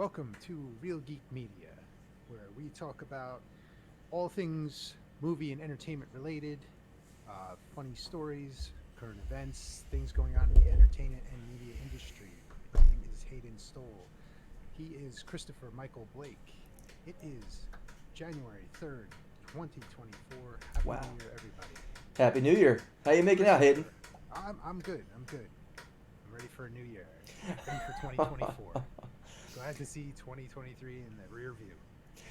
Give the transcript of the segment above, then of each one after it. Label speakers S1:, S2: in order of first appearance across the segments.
S1: Welcome to Real Geek Media, where we talk about all things movie and entertainment related, funny stories, current events, things going on in the entertainment and media industry. My name is Hayden Stoll. He is Christopher Michael Blake. It is January 3rd, 2024. Happy
S2: Wow.
S1: New Year, everybody.
S2: Happy New Year. How you making out, Hayden?
S1: I'm good. I'm good. I'm ready for a new year. Ready for 2024. Glad to see 2023 in the rear view.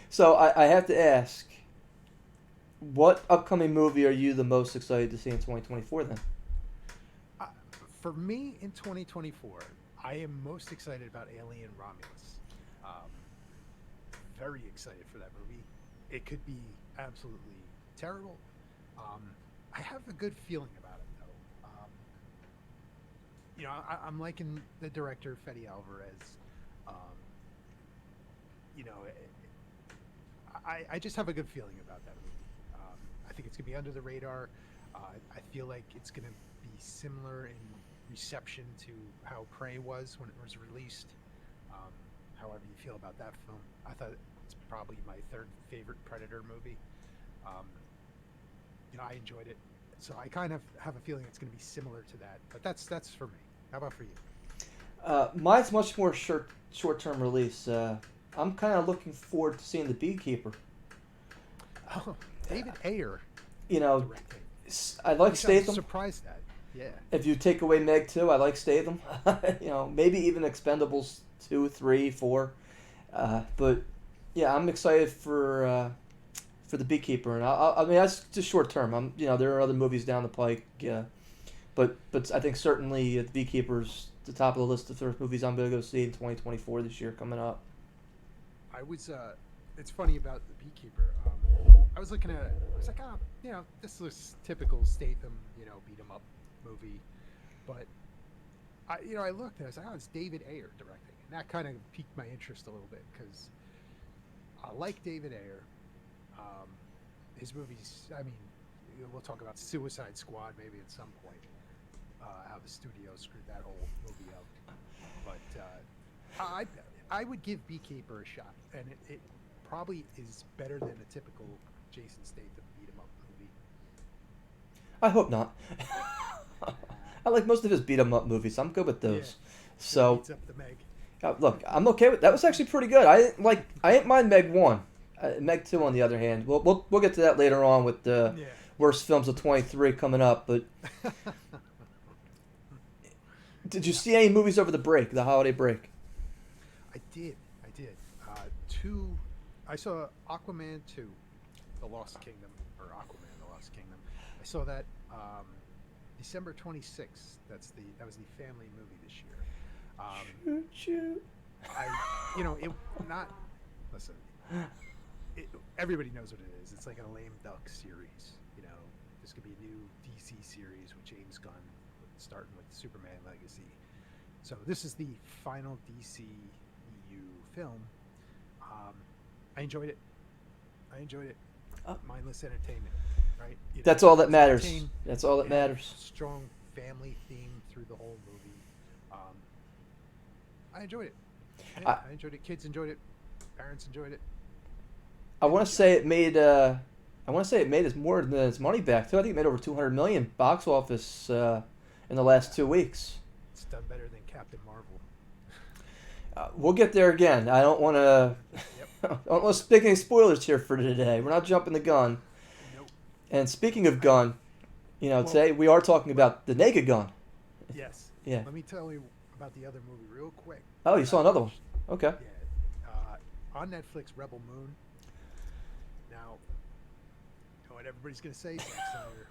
S2: So I have to ask, what upcoming movie are you the most excited to see in 2024 then?
S1: Uh, for me in 2024, I am most excited about Alien Romulus. Um, very excited for that movie. It could be absolutely terrible. Um, I have a good feeling about it though. I'm liking the director Fede Alvarez. Um, I just have a good feeling about that movie. I think it's gonna be under the radar. I feel like it's gonna be similar in reception to how Prey was when it was released. Um, However you feel about that film, I thought it's probably my third favorite Predator movie. Um, I enjoyed it, so I kind of have a feeling it's going to be similar to that. But that's for me. How about for you?
S2: Mine's much more short term release. I'm kind of looking forward to seeing The Beekeeper.
S1: Oh, David Ayer
S2: You know,
S1: directing,
S2: I like
S1: which I'm
S2: Statham.
S1: surprised at. Yeah.
S2: If you take away Meg 2, I like Statham. Maybe even Expendables 2, 3, 4. But yeah, I'm excited for The Beekeeper, and I mean that's just short term. There are other movies down the pike. But I think certainly The Beekeeper's the top of the list of first movies I'm going to go see in 2024 this year coming up.
S1: I was. It's funny about the Beekeeper. I was looking at it. I was like, this looks typical Statham, beat 'em up movie. But I looked and I was like, oh, it's David Ayer directing, and that kind of piqued my interest a little bit because I like David Ayer. Um, his movies. I mean, we'll talk about Suicide Squad maybe at some point. How the studio screwed that whole movie up. But I would give Beekeeper a shot, and it probably is better than a typical Jason Statham beat 'em up movie.
S2: I hope not. I like most of his beat 'em up movies. I'm good with
S1: Yeah,
S2: those.
S1: when he
S2: So
S1: beats up the Meg.
S2: look, I'm okay with that. Was actually pretty good. I didn't mind Meg 1. Meg 2, on the other hand, we'll get to that later on with the
S1: Yeah.
S2: worst films of 23 coming up. But did you see any movies over the holiday break?
S1: I did. I did. Two. I saw Aquaman 2, The Lost Kingdom, or Aquaman, The Lost Kingdom. I saw that December 26th. That was the family movie this year.
S2: Shoot.
S1: It not. Listen, everybody knows what it is. It's like a lame duck series. This could be a new DC series with James Gunn, starting with Superman Legacy. So this is the final DCEU film. I enjoyed it. Mindless entertainment, right?
S2: That's all that matters.
S1: Entertain,
S2: That's all that matters.
S1: strong family theme through the whole movie. I enjoyed it. Yeah, I enjoyed it. Kids enjoyed it. Parents enjoyed it.
S2: I want to say it made. I want to say it made more than its money back too. I think it made over 200 million box office in the last 2 weeks.
S1: It's done better than Captain Marvel.
S2: We'll get there again. I don't want to.
S1: Yep.
S2: I don't want to speak any spoilers here for today. We're not jumping the gun.
S1: Nope.
S2: And speaking of gun, today we are talking about the Naked Gun.
S1: Yes.
S2: Yeah.
S1: Let me tell you about the other movie real quick.
S2: Oh, you saw another one. Okay.
S1: Yeah. On Netflix, Rebel Moon. Now, you know what everybody's going to say? Zack Snyder.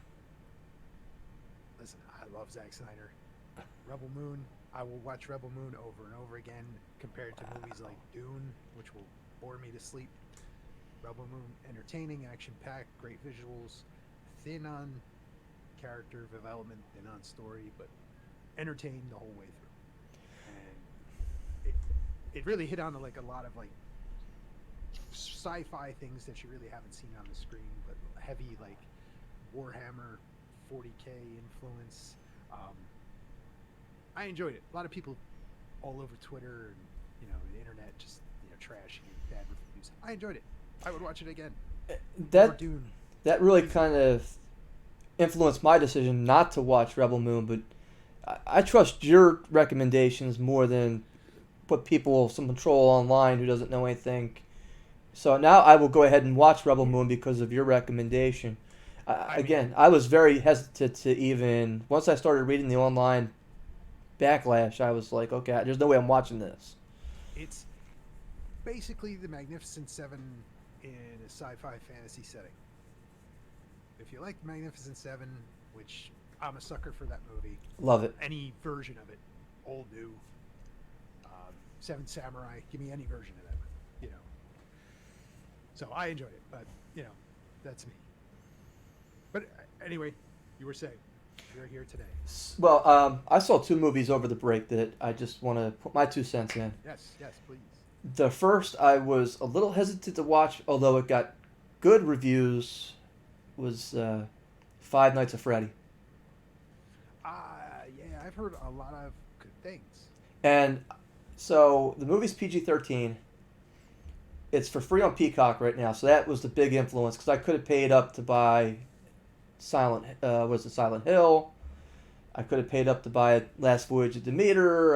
S1: Listen, I love Zack Snyder. Rebel Moon, I will watch Rebel Moon over and over again compared to movies like Dune, which will bore me to sleep. Rebel Moon, entertaining, action-packed, great visuals, thin on character development, thin on story, but entertained the whole way through. And it really hit on like a lot of like sci-fi things that you really haven't seen on the screen, but heavy like Warhammer 40K influence. I enjoyed it. A lot of people all over Twitter and the internet just trashy and bad reviews. I enjoyed it. I would watch it again. Or
S2: That
S1: Dune.
S2: that really kind of influenced my decision not to watch Rebel Moon, but I trust your recommendations more than what people, some troll online who doesn't know anything. So now I will go ahead and watch Rebel Moon because of your recommendation. Again, I was very hesitant to even, once I started reading the online backlash, I was like, okay, there's no way I'm watching this.
S1: It's basically the Magnificent Seven in a sci-fi fantasy setting. If you like the Magnificent Seven, which I'm a sucker for that movie,
S2: Love it.
S1: any version of it, old, new, Seven Samurai, give me any version of that, you know. So I enjoyed it, but that's me. But anyway, you were saying you're here today.
S2: Well, I saw two movies over the break that I just want to put my 2 cents in.
S1: Yes, please.
S2: The first I was a little hesitant to watch, although it got good reviews, was Five Nights at Freddy.
S1: Yeah, I've heard a lot of good things.
S2: And so the movie's PG-13. It's for free on Peacock right now, so that was the big influence because I could have paid up to buy Silent Hill. I could have paid up to buy Last Voyage of Demeter.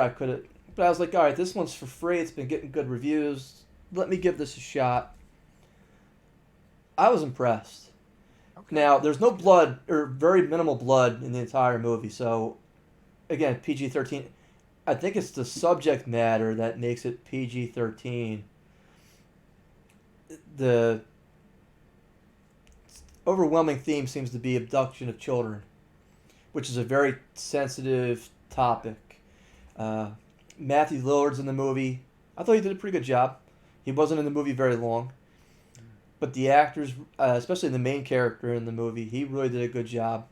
S2: But I was like, all right, this one's for free. It's been getting good reviews. Let me give this a shot. I was impressed.
S1: Okay.
S2: Now, there's no blood, or very minimal blood in the entire movie. So, again, PG-13. I think it's the subject matter that makes it PG-13. The overwhelming theme seems to be abduction of children, which is a very sensitive topic. Matthew Lillard's in the movie. I thought he did a pretty good job. He wasn't in the movie very long. But the actors, especially the main character in the movie, he really did a good job.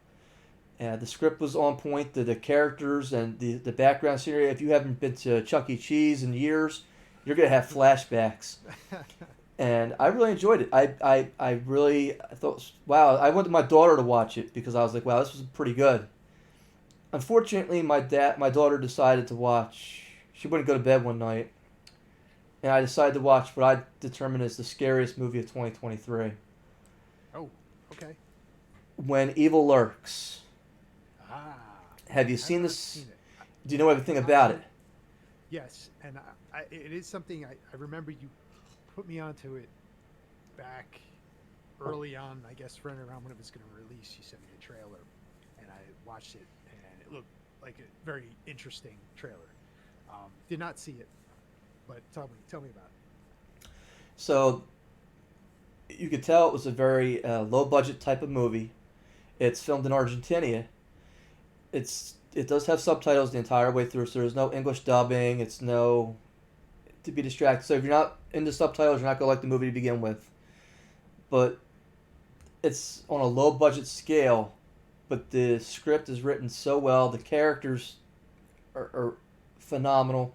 S2: The script was on point. The characters and the background scenery. If you haven't been to Chuck E. Cheese in years, you're going to have flashbacks. And I really enjoyed it. I really thought, wow, I wanted my daughter to watch it because I was like, wow, this was pretty good. Unfortunately, my daughter decided to watch. She wouldn't go to bed one night, and I decided to watch what I determined is the scariest movie of 2023.
S1: Oh, okay.
S2: When Evil Lurks. Have you
S1: I've
S2: seen
S1: not
S2: this?
S1: seen it.
S2: Do you know everything about it?
S1: Yes, and it is something I remember you put me onto it back early on, I guess, right around when it was going to release. You sent me the trailer, and I watched it, and it looked like a very interesting trailer. Did not see it, but tell me about it.
S2: So you could tell it was a very low budget type of movie. It's filmed in Argentina. It does have subtitles the entire way through, so there's no English dubbing. It's no to be distracted. So if you're not into subtitles, you're not gonna like the movie to begin with. But it's on a low budget scale, but the script is written so well. The characters are phenomenal,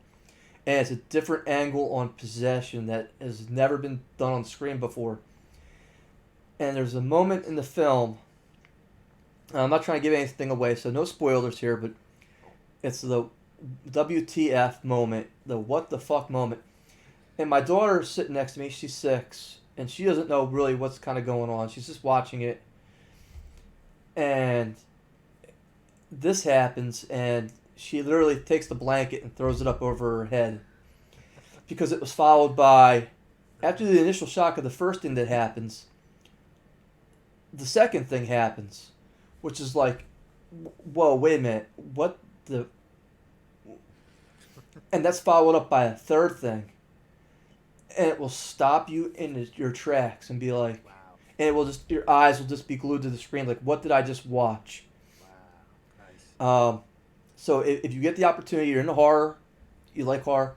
S2: and it's a different angle on possession that has never been done on screen before. And there's a moment in the film. I'm not trying to give anything away, so no spoilers here, but it's the WTF moment, the what the fuck moment. And my daughter's sitting next to me, she's 6, and she doesn't know really what's kind of going on. She's just watching it. And this happens, and she literally takes the blanket and throws it up over her head. Because it was followed by, after the initial shock of the first thing that happens, the second thing happens. Which is like, whoa, wait a minute, what the... And that's followed up by a third thing. And it will stop you in your tracks and be like...
S1: Wow.
S2: And it will just, your eyes will just be glued to the screen, like, what did I just watch?
S1: Wow, nice.
S2: So if you get the opportunity, you're into horror, you like horror,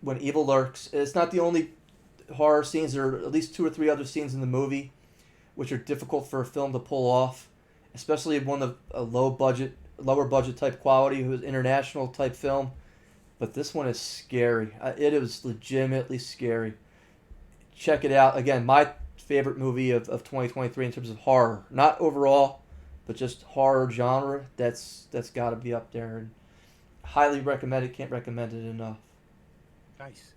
S2: When Evil Lurks, it's not the only horror scenes. There are at least 2 or 3 other scenes in the movie which are difficult for a film to pull off. Especially one of a lower budget type quality, who's international type film, but this one is scary. It is legitimately scary. Check it out. Again, my favorite movie of 2023 in terms of horror, not overall, but just horror genre. That's got to be up there, and highly recommend it. Can't recommend it enough.
S1: Nice.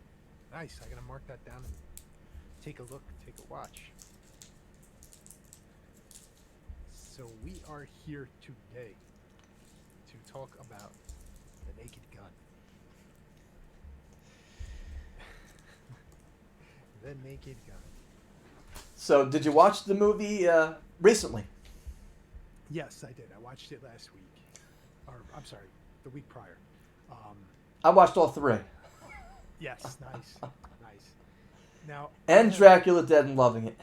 S1: Nice. I'm gonna mark that down and take a look, take a watch. So we are here today to talk about the Naked Gun. The Naked Gun.
S2: So, did you watch the movie recently?
S1: Yes, I did. I watched it last week, or I'm sorry, the week prior. Um,
S2: I watched all three.
S1: yes, nice, nice. Now
S2: And Dracula Dead and loving it.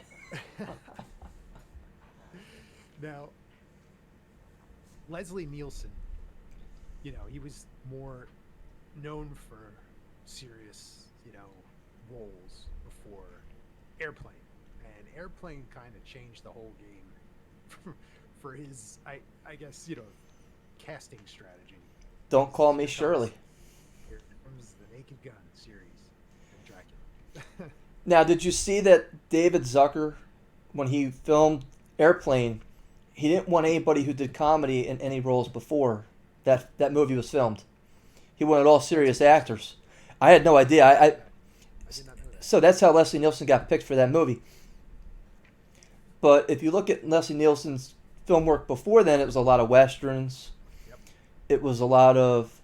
S1: Now, Leslie Nielsen, he was more known for serious, roles before Airplane. And Airplane kind of changed the whole game for his, I guess, casting strategy.
S2: Don't call me Shirley.
S1: Here comes the Naked Gun series and Dracula.
S2: Now, did you see that David Zucker, when he filmed Airplane, he didn't want anybody who did comedy in any roles before that movie was filmed. He wanted all serious actors. I had no idea.
S1: I did not know that.
S2: So that's how Leslie Nielsen got picked for that movie. But if you look at Leslie Nielsen's film work before then, it was a lot of westerns.
S1: Yep.
S2: It was a lot of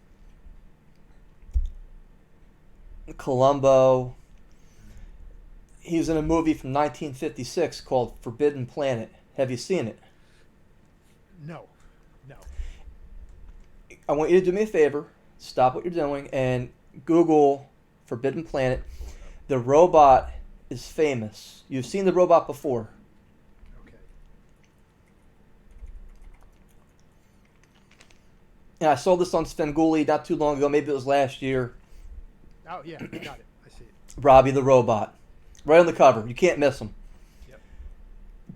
S2: Columbo. He was in a movie from 1956 called Forbidden Planet. Have you seen it?
S1: No.
S2: I want you to do me a favor. Stop what you're doing and Google Forbidden Planet. The robot is famous. You've seen the robot before.
S1: Okay.
S2: And I saw this on Svengoolie not too long ago. Maybe it was last year.
S1: Oh yeah, got it. I see it.
S2: Robbie the Robot. Right on the cover. You can't miss him.
S1: Yep.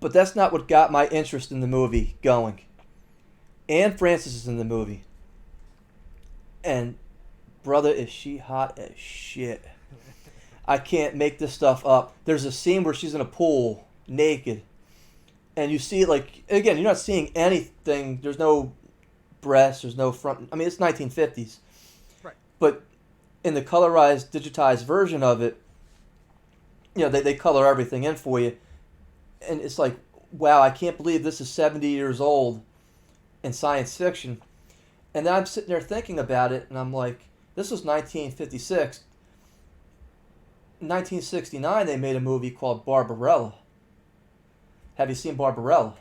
S2: But that's not what got my interest in the movie going. Anne Francis is in the movie. And, brother, is she hot as shit. I can't make this stuff up. There's a scene where she's in a pool, naked. And you see, like, again, you're not seeing anything. There's no breasts. There's no front. I mean, it's 1950s.
S1: Right.
S2: But in the colorized, digitized version of it, they color everything in for you. And it's like, wow, I can't believe this is 70 years old in science fiction. And then I'm sitting there thinking about it, and I'm like, this was 1956. In 1969, they made a movie called Barbarella. Have you seen Barbarella?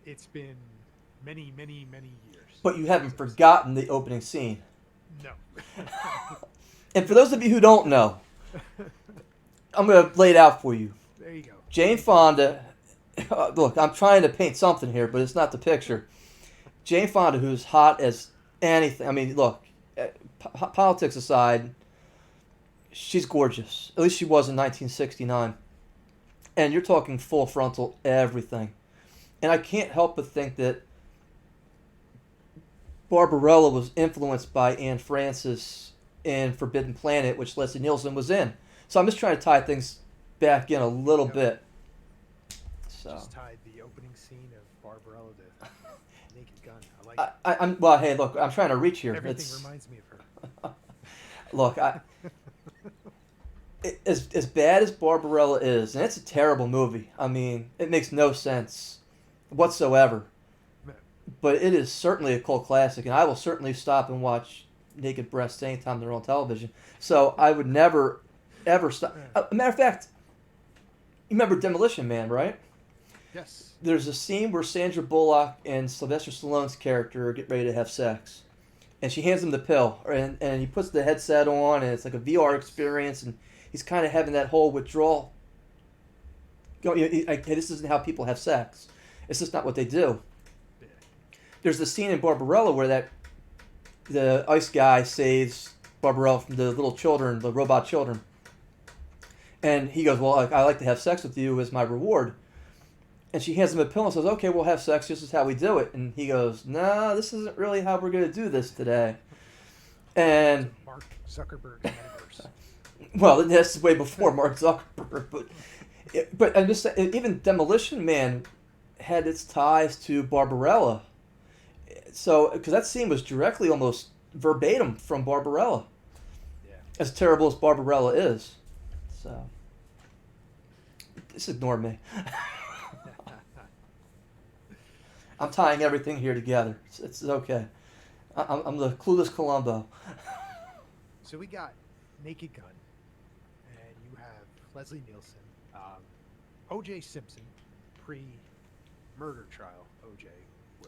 S1: It's been many, many, many years.
S2: But you haven't forgotten the opening scene.
S1: No.
S2: And for those of you who don't know, I'm going to lay it out for you.
S1: There you go.
S2: Jane Fonda, look, I'm trying to paint something here, but it's not the picture. Jane Fonda, who's hot as anything. I mean, look, politics aside, she's gorgeous. At least she was in 1969. And you're talking full frontal everything. And I can't help but think that Barbarella was influenced by Anne Francis in Forbidden Planet, which Leslie Nielsen was in. So I'm just trying to tie things back in a little bit. So.
S1: Just tied the opening scene of Barbarella to Naked Gun. I like it.
S2: I'm well. Hey, look, I'm trying to reach here.
S1: Everything reminds me of her.
S2: Look, as bad as Barbarella is, and it's a terrible movie. I mean, it makes no sense whatsoever. But it is certainly a cult classic, and I will certainly stop and watch naked breasts anytime they're on television. So I would never, ever stop. A matter of fact, you remember Demolition Man, right?
S1: Yes.
S2: There's a scene where Sandra Bullock and Sylvester Stallone's character get ready to have sex. And she hands him the pill. And he puts the headset on, and it's like a VR experience, and he's kind of having that whole withdrawal. Hey, this isn't how people have sex. It's just not what they do.
S1: Yeah.
S2: There's the scene in Barbarella where the ice guy saves Barbarella from the little children, the robot children. And he goes, well, I like to have sex with you as my reward. And she hands him a pill and says, okay, we'll have sex. This is how we do it. And he goes, nah, this isn't really how we're going to do this today. And
S1: Mark Zuckerberg metaverse.
S2: well, that's way before Mark Zuckerberg. But I'm just saying, even Demolition Man had its ties to Barbarella. So, because that scene was directly almost verbatim from Barbarella.
S1: Yeah.
S2: as terrible as Barbarella is. So, just ignore me. I'm tying everything here together. It's okay. I'm the clueless Columbo.
S1: So we got Naked Gun, and you have Leslie Nielsen, O.J. Simpson, pre-murder trial O.J.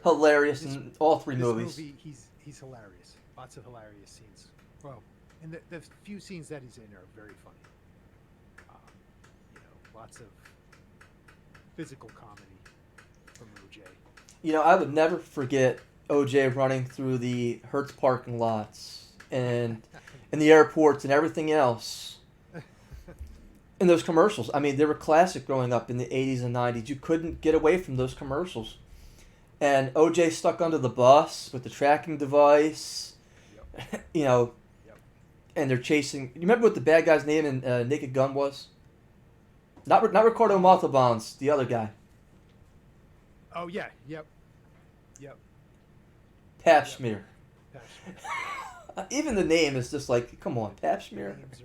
S2: Hilarious
S1: This,
S2: in all three
S1: this
S2: movies.
S1: movie, he's hilarious. Lots of hilarious scenes. Well, and the few scenes that he's in are very funny. Lots of physical comedy from O.J.
S2: I would never forget OJ running through the Hertz parking lots and in the airports and everything else. In those commercials. I mean, they were classic growing up in the 80s and 90s. You couldn't get away from those commercials. And OJ stuck under the bus with the tracking device.
S1: Yep.
S2: Yep. And they're chasing. You remember what the bad guy's name in Naked Gun was? Not Ricardo Montalban's, the other guy.
S1: Oh yeah, yep.
S2: Pap Smear.
S1: Pap Smear.
S2: Even the name is just like, come on, Pap Smear.
S1: Names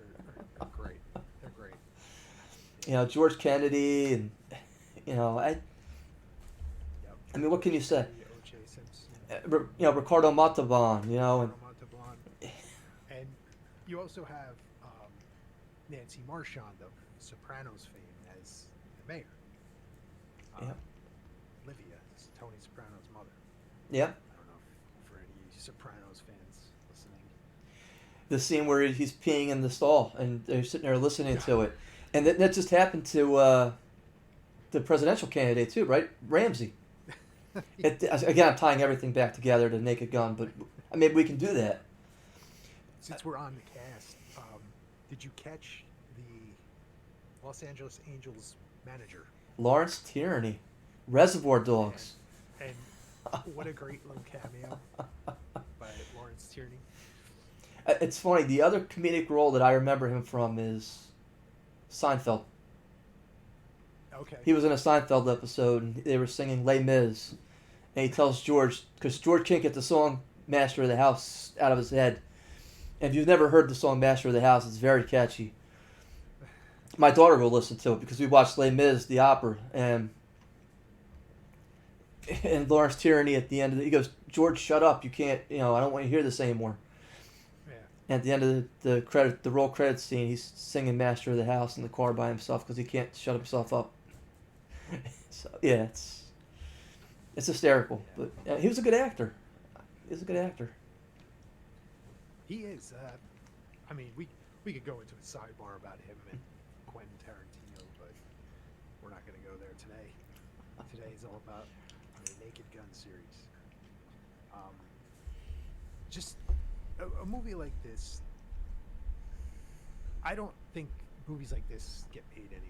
S1: are great. They're great.
S2: George Kennedy, and I mean, what can you say?
S1: O.J. Simpson.
S2: Ricardo Montalban, and
S1: Montalban. And you also have Nancy Marchand of Sopranos fame as the mayor. Livia is Tony Soprano's mother.
S2: Yeah.
S1: I don't know if for any Sopranos fans listening.
S2: The scene where he's peeing in the stall and they're sitting there listening to it. And that just happened to the presidential candidate too, right? Ramsey. Again, I'm tying everything back together to Naked Gun, but maybe we can do that.
S1: Since we're on the cast, did you catch the Los Angeles Angels manager?
S2: Lawrence Tierney, Reservoir Dogs.
S1: And what a great little cameo by Lawrence Tierney.
S2: It's funny, the other comedic role that I remember him from is Seinfeld.
S1: Okay.
S2: He was in a Seinfeld episode, and they were singing Les Mis. And he tells George, because George can't get the song Master of the House out of his head. And if you've never heard the song Master of the House, it's very catchy. My daughter will listen to it because we watched Les Mis, the opera, and Lawrence Tierney at the end of it, he goes, George, shut up, you can't, I don't want you to hear this anymore.
S1: Yeah.
S2: And at the end of the roll credits scene, he's singing Master of the House in the car by himself because he can't shut himself up. So yeah, it's hysterical.
S1: Yeah.
S2: But he was a good actor. He is.
S1: I mean, we could go into a sidebar about him and Quentin Tarantino, but we're not going to go there today. Today is all about the Naked Gun series. Just a movie like this. I don't think movies like this get paid anymore.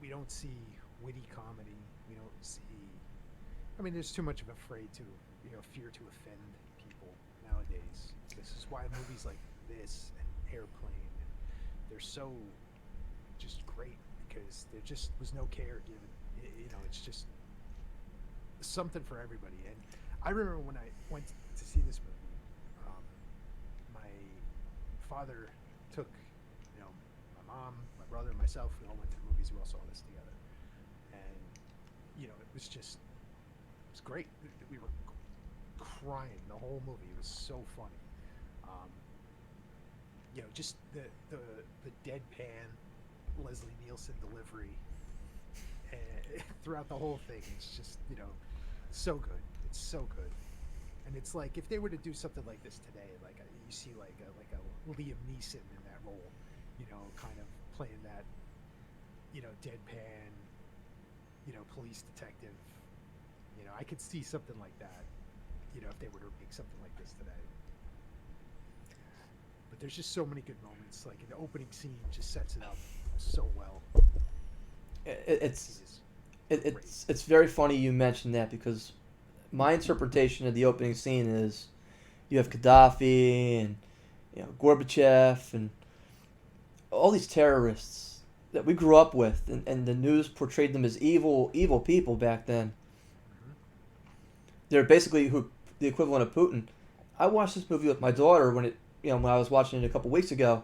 S1: We don't see witty comedy. We don't see. I mean, there's too much of a fear to offend people nowadays. This is why movies like this and Airplane, they're so just great because there just was no care given. It's just something for everybody. And I remember when I went to see this movie, my father took, my mom, my brother, and myself. We all went to the movies. We all saw this together, and it was great. We were crying the whole movie. It was so funny. Just the deadpan Leslie Nielsen delivery throughout the whole thing. It's just so good. It's so good. And it's like if they were to do something like this today, like you see like a Liam Neeson in that role, kind of playing that deadpan police detective. I could see something like that, if they were to make something like this today. But there's just so many good moments. Like the opening scene just sets it up so well.
S2: It's very funny you mentioned that because my interpretation of the opening scene is you have Gaddafi and Gorbachev and all these terrorists that we grew up with, and the news portrayed them as evil people back then. Mm-hmm. They're basically the equivalent of Putin. I watched this movie with my daughter when I was watching it a couple weeks ago,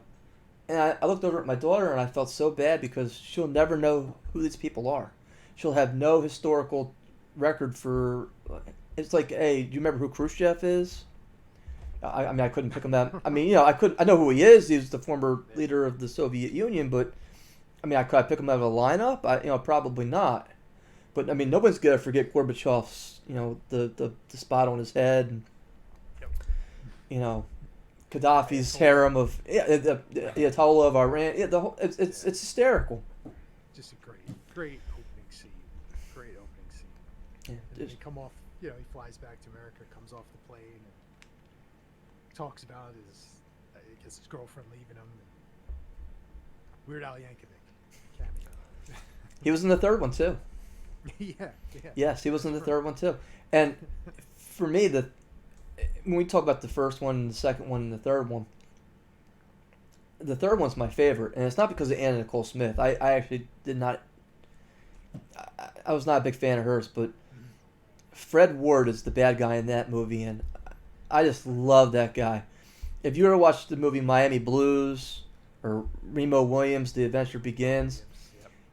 S2: and I looked over at my daughter and I felt so bad because she'll never know who these people are. She'll have no historical record for. It's like, hey, do you remember who Khrushchev is? I mean, I couldn't pick him out. I mean, I know who he is. He was the former leader of the Soviet Union, but I mean, could I pick him out of a lineup? Probably not. But I mean, nobody's gonna forget Gorbachev's, the spot on his head, and
S1: Yep.
S2: Gaddafi's harem of the Ayatollah of Iran. Yeah, the whole it's hysterical.
S1: Just a great opening scene. Great opening scene.
S2: Yeah,
S1: And then they come off. He flies back to America, comes off the plane, and talks about his girlfriend leaving him. And Weird Al Yankovic cameo.
S2: he was in the third one too.
S1: Yeah.
S2: Yes, he was in the third one too. And for me, when we talk about the first one, the second one, and the third one's my favorite, and it's not because of Anna Nicole Smith. I actually did not. I was not a big fan of hers, but Fred Ward is the bad guy in that movie, and I just love that guy. If you ever watched the movie Miami Blues or Remo Williams, The Adventure Begins,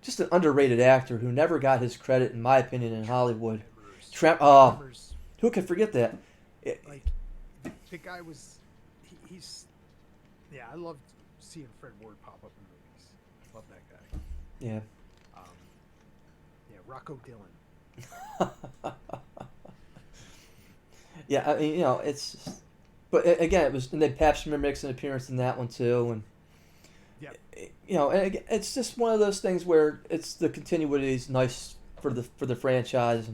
S2: just an underrated actor who never got his credit, in my opinion, in Hollywood. Who can forget that?
S1: The guy was, he's, I loved seeing Fred Ward pop up in movies. Love that guy.
S2: Yeah.
S1: Rocco Dillon.
S2: Yeah, I mean, it's just, but again, it was, and then Pap Smear makes an appearance in that one too, and and again, it's just one of those things where it's the continuity is nice for the franchise,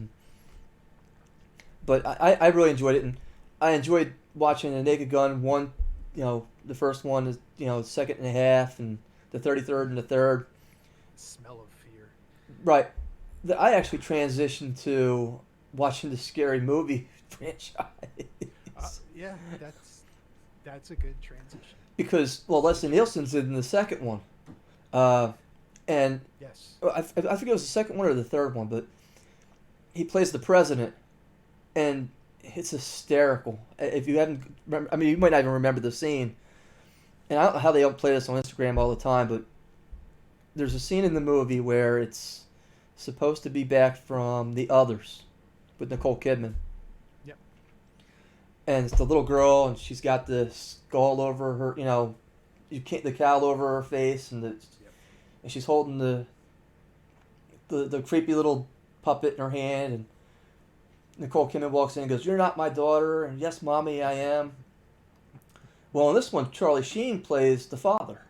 S2: but I really enjoyed it, and I enjoyed watching the Naked Gun one, the first one is second and a half, and the 33rd and the third.
S1: Smell of Fear.
S2: Right, I actually transitioned to watching the Scary Movie franchise.
S1: Yeah, that's a good transition.
S2: Because Leslie Nielsen's in the second one, and
S1: yes,
S2: I forget it was the second one or the third one, but he plays the president, and it's hysterical. If you haven't, I mean, you might not even remember the scene, and I don't know how they don't play this on Instagram all the time, but there's a scene in the movie where it's supposed to be back from The Others with Nicole Kidman.
S1: Yep.
S2: And it's the little girl, and she's got the skull over her, the cowl over her face, and and she's holding the creepy little puppet in her hand, and Nicole Kidman walks in and goes, "You're not my daughter," and "Yes, mommy, I am." Well, in this one, Charlie Sheen plays the father.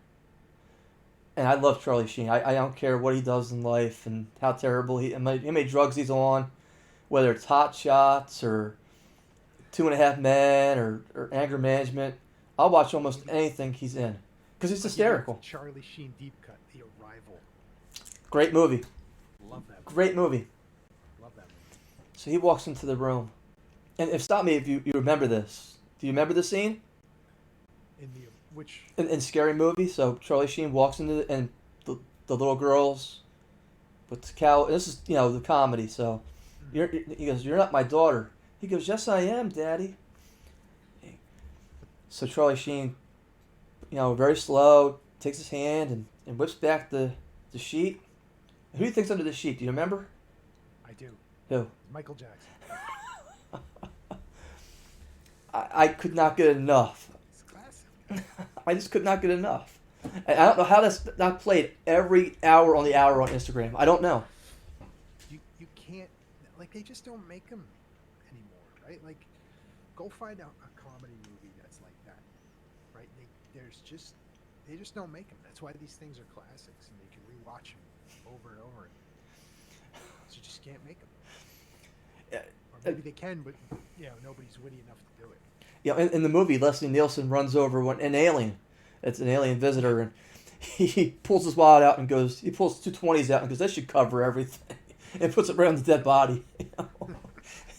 S2: And I love Charlie Sheen. I don't care what he does in life and how terrible how many drugs he's on, whether it's Hot Shots or 2.5 Men or Anger Management. I'll watch almost anything he's in because he's hysterical.
S1: Charlie Sheen deep cut, The Arrival.
S2: Great movie.
S1: Love that movie.
S2: Great movie.
S1: Love that movie.
S2: So he walks into the room, and stop me if you remember this. Do you remember the scene? In Scary Movie, so Charlie Sheen walks into and the little girls with the cow. This is the comedy. So he goes, "You're not my daughter." He goes, "Yes, I am, Daddy." So Charlie Sheen, very slow, takes his hand and whips back the sheet. Who do you think's under the sheet? Do you remember?
S1: I do.
S2: Who?
S1: Michael Jackson.
S2: I could not get enough. I just could not get enough. I don't know how that's not played every hour on the hour on Instagram. I don't know.
S1: You can't, they just don't make them anymore, right? Go find out a comedy movie that's like that, right? They just don't make them. That's why these things are classics, and they can rewatch them over and over. So you just can't make them.
S2: Yeah.
S1: Or maybe they can, but nobody's witty enough to do it.
S2: In the movie, Leslie Nielsen runs over an alien. It's an alien visitor, and he pulls his wallet out and goes. He pulls 220s out and goes, "This should cover everything," and puts it around the dead body.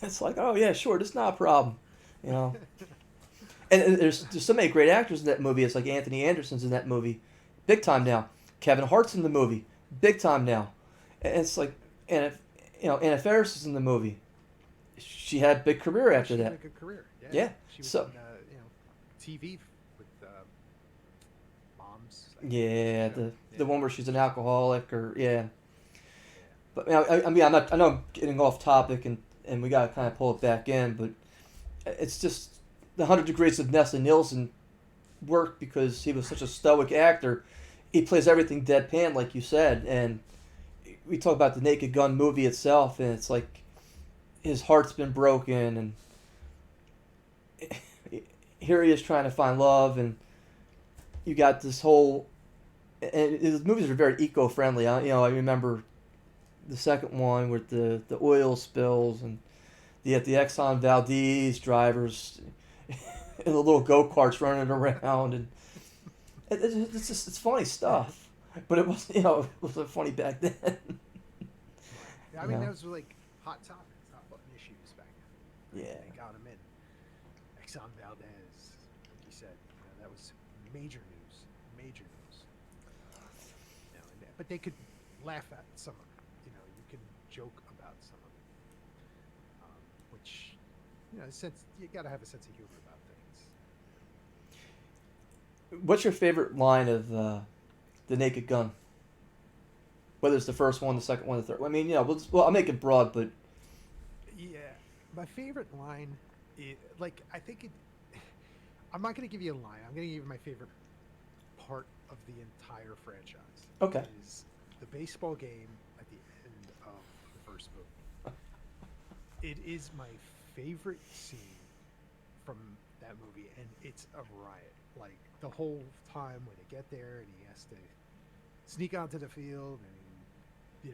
S2: It's like, oh yeah, sure, this is not a problem, And there's so many great actors in that movie. It's like Anthony Anderson's in that movie, big time now. Kevin Hart's in the movie, big time now. And it's like, Anna Faris is in the movie. She had a big career after that.
S1: She had a good career.
S2: Yeah.
S1: She was
S2: So
S1: in TV with moms. I think,
S2: Yeah,
S1: show.
S2: the one where she's an alcoholic, or yeah.
S1: Yeah.
S2: But I mean, I'm not. I know I'm getting off topic, and we gotta kind of pull it back in, but it's just the 100 Degrees of Nestle Nielsen worked because he was such a stoic actor. He plays everything deadpan, like you said, and we talk about the Naked Gun movie itself, and it's like his heart's been broken, and here he is trying to find love, and you got this whole. And his movies are very eco-friendly. I remember the second one with the oil spills, and you have the Exxon Valdez drivers in the little go-karts running around, and it's just it's funny stuff. But it was it wasn't funny back then.
S1: Right. Yeah, I mean, those were like hot topics, hot button issues back then.
S2: Yeah.
S1: They got him in. Exxon Valdez, like you said, that was major news. Major news. But they could laugh at some of it. You can joke about some of it. Which, you got to have a sense of humor about things.
S2: What's your favorite line of the Naked Gun? Whether it's the first one, the second one, the third. I mean, I'll make it broad, but
S1: Yeah, my favorite line, I think it. I'm not going to give you a line. I'm going to give you my favorite part of the entire franchise.
S2: okay.
S1: Is the baseball game at the end of the first movie. It is my favorite scene from that movie, and it's a riot. Like, the whole time when they get there and he has to sneak onto the field and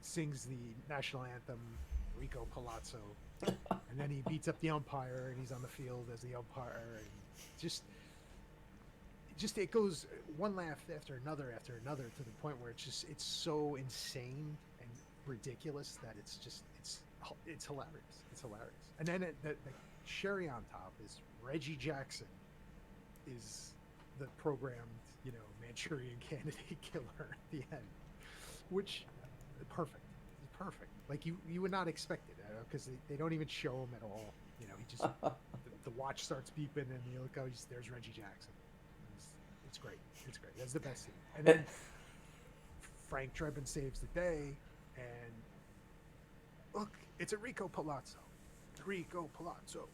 S1: sings the national anthem, Rico Palazzo, and then he beats up the umpire and he's on the field as the umpire, and just it goes one laugh after another to the point where it's so insane and ridiculous that it's hilarious. It's hilarious. And then the cherry on top is Reggie Jackson is the programmed, Manchurian candidate killer at the end, which perfect. Like you would not expect it, because they don't even show him at all. He just the watch starts beeping and you look, there's Reggie Jackson. It's great. It's great. That's the best scene. And then Frank Drebin saves the day, and look, it's a Rico Palazzo. Rico Palazzo.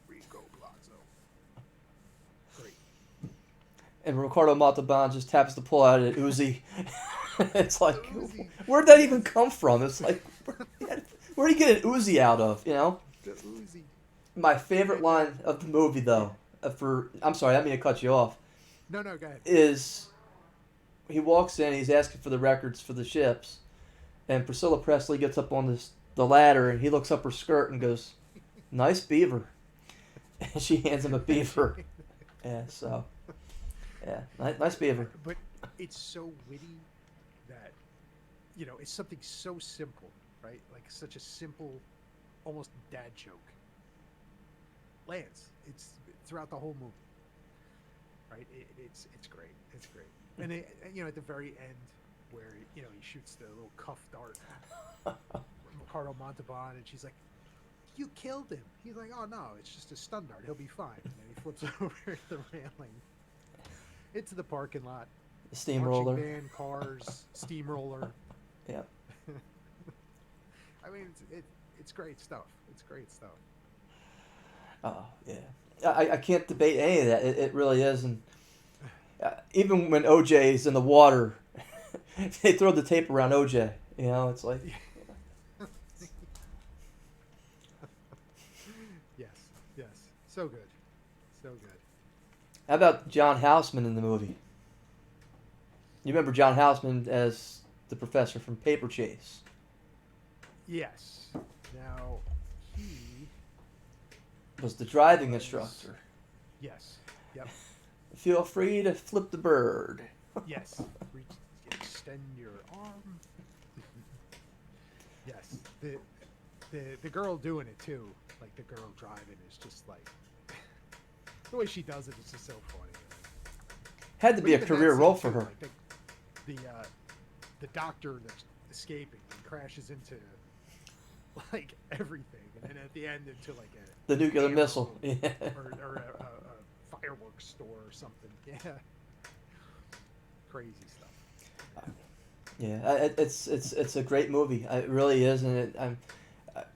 S1: Great.
S2: And Ricardo Montalban just taps the pull out of the Uzi. It's like,
S1: Uzi.
S2: Where'd that even come from? It's like, where'd he get an Uzi out of,
S1: The Uzi.
S2: My favorite line of the movie, though, I'm sorry, I didn't mean to cut you off.
S1: No, go ahead.
S2: Is he walks in, he's asking for the records for the ships, and Priscilla Presley gets up on the ladder, and he looks up her skirt and goes, "Nice beaver," and she hands him a beaver. Nice beaver.
S1: But it's so witty that it's something so simple, right? Like such a simple, almost dad joke. Lands. It's throughout the whole movie. Right, it's great. It's great, and at the very end, where he shoots the little cuff dart, Ricardo Montalban, and she's like, "You killed him." He's like, "Oh no, it's just a stun dart. He'll be fine." And then he flips over the railing into the parking lot.
S2: The steamroller.
S1: Marching band, cars, steamroller.
S2: Yeah.
S1: I mean, it's great stuff. It's great stuff.
S2: Oh yeah. I can't debate any of that. It really is, and even when OJ is in the water, they throw the tape around OJ. It's like.
S1: Yes, so good.
S2: How about John Houseman in the movie? You remember John Houseman as the professor from Paper Chase?
S1: Yes. Now he
S2: was the driving instructor.
S1: Yes. Yep.
S2: Feel free to flip the bird.
S1: Yes. Extend your arm. Yes. The girl doing it too, like the girl driving, is just like the way she does it is just so funny.
S2: Had to be a career role for her.
S1: Like the doctor that's escaping and crashes into like everything, and then at the end into like
S2: the nuclear missile,
S1: or a fireworks store or something. Yeah, crazy stuff.
S2: Yeah, it's a great movie. It really is, and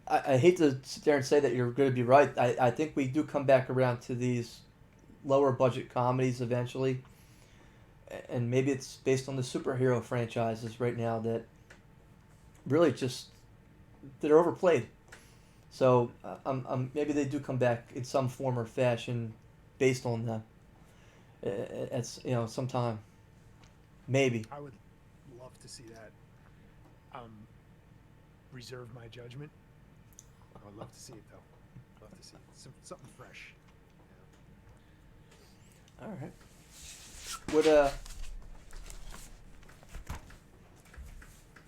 S2: I hate to sit there and say that you're going to be right. I think we do come back around to these lower budget comedies eventually, and maybe it's based on the superhero franchises right now that really just they're overplayed. So maybe they do come back in some form or fashion based on them. It's sometime maybe.
S1: I would love to see that. Reserve my judgment. I would love to see it though. Love to see it. Something fresh.
S2: All right.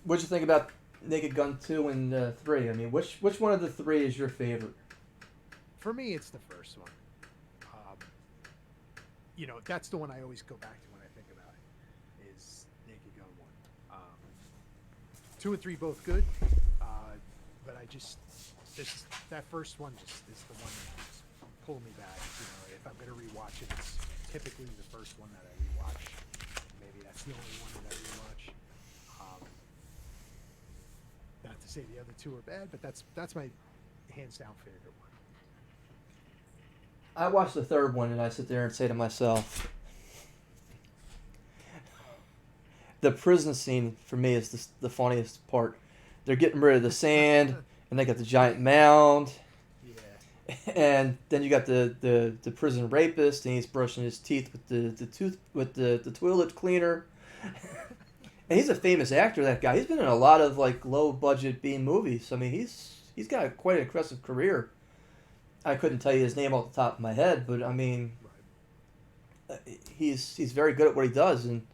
S2: What'd you think about Naked Gun 2 and 3? I mean, which one of the three is your favorite?
S1: For me, it's the first one. That's the one I always go back to when I think about it. Is Naked Gun 1. 2 and 3 both good, but that first one just is the one that keeps pulling me back. If I'm gonna rewatch it, it's typically the first one that I rewatch. Maybe that's the only one that I rewatch. Not to say the other two are bad, but that's my hands down favorite one.
S2: I watch the third one and I sit there and say to myself, the prison scene for me is the funniest part. They're getting rid of the sand and they got the giant mound.
S1: Yeah.
S2: And then you got the prison rapist and he's brushing his teeth with the toilet cleaner. And he's a famous actor, that guy. He's been in a lot of like low budget B movies. I mean, he's got quite an impressive career. I couldn't tell you his name off the top of my head, but I mean, he's very good at what he does. And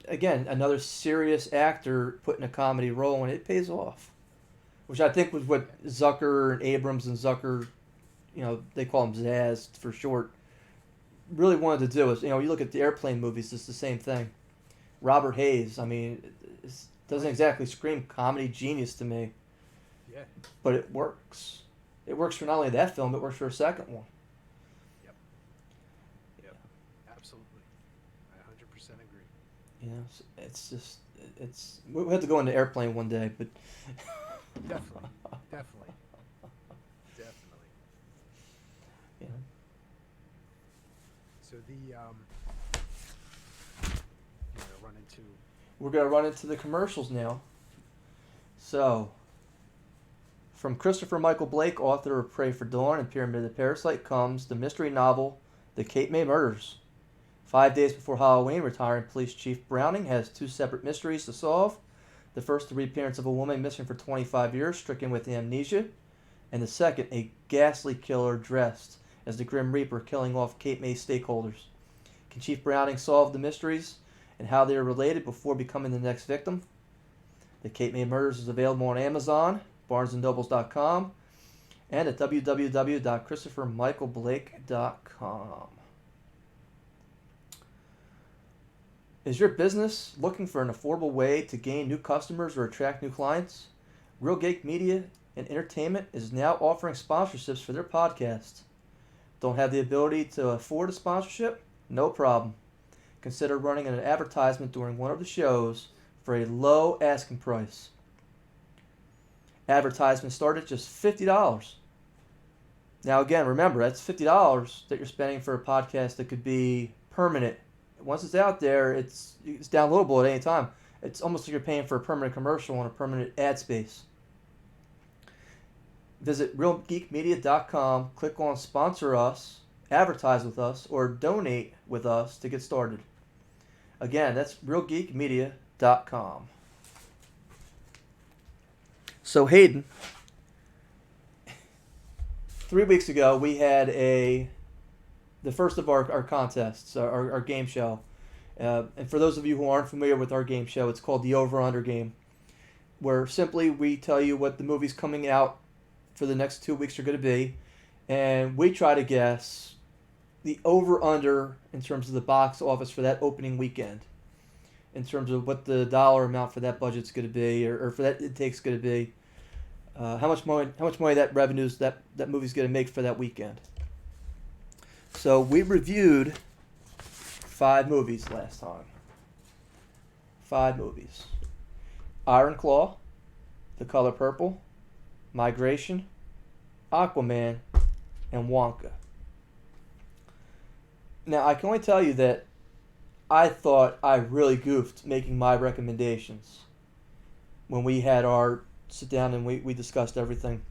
S2: again, another serious actor put in a comedy role, and it pays off. Which I think was what Zucker and Abrams and Zucker, they call him Zaz for short, really wanted to do. Is you look at the airplane movies, it's the same thing. Robert Hayes, I mean, it doesn't exactly scream comedy genius to me.
S1: Yeah.
S2: But it works. It works for not only that film, it works for a second one.
S1: Yep. Absolutely. I 100% agree.
S2: It's we'll have to go into airplane one day, but
S1: Definitely.
S2: Yeah.
S1: So
S2: we're gonna run into the commercials now. So, from Christopher Michael Blake, author of Pray for Dawn and Pyramid of the Parasite, comes the mystery novel The Cape May Murders. 5 days before Halloween, retiring police chief Browning has two separate mysteries to solve. The first, the reappearance of a woman missing for 25 years, stricken with amnesia. And the second, a ghastly killer dressed as the Grim Reaper killing off Cape May stakeholders. Can Chief Browning solve the mysteries and how they are related before becoming the next victim? The Cape May Murders is available on Amazon, BarnesandNobles.com, and at www.ChristopherMichaelBlake.com. Is your business looking for an affordable way to gain new customers or attract new clients? Real Geek Media and Entertainment is now offering sponsorships for their podcasts. Don't have the ability to afford a sponsorship? No problem. Consider running an advertisement during one of the shows for a low asking price. Advertisements start at just $50. Now again, remember, that's $50 that you're spending for a podcast that could be permanent. Once it's out there, it's downloadable at any time. It's almost like you're paying for a permanent commercial on a permanent ad space. Visit realgeekmedia.com, click on Sponsor Us, advertise with us, or donate with us to get started. Again, that's realgeekmedia.com. So Hayden, 3 weeks ago we had the first of our contests, our game show. And for those of you who aren't familiar with our game show, it's called the Over-Under Game, where simply we tell you what the movies coming out for the next 2 weeks are going to be, and we try to guess the over-under in terms of the box office for that opening weekend, in terms of what the dollar amount for that budget's going to be, or for that intake's going to be, how much money that revenues that movie's going to make for that weekend. So we reviewed 5 movies last time. 5 movies. Iron Claw, The Color Purple, Migration, Aquaman, and Wonka. Now, I can only tell you that I thought I really goofed making my recommendations when we had our sit down and we discussed everything.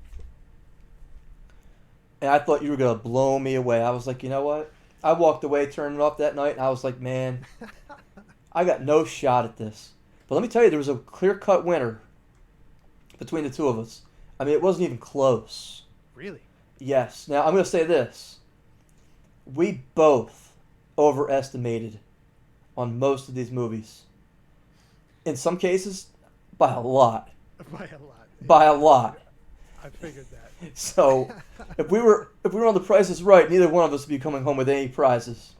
S2: And I thought you were going to blow me away. I was like, you know what? I walked away, turned it off that night, and I was like, man, I got no shot at this. But let me tell you, there was a clear-cut winner between the two of us. I mean, it wasn't even close.
S1: Really?
S2: Yes. Now, I'm going to say this. We both overestimated on most of these movies. In some cases, by a lot.
S1: By a lot.
S2: By a lot.
S1: I figured that.
S2: So, if we were on The Price is Right, neither one of us would be coming home with any prizes.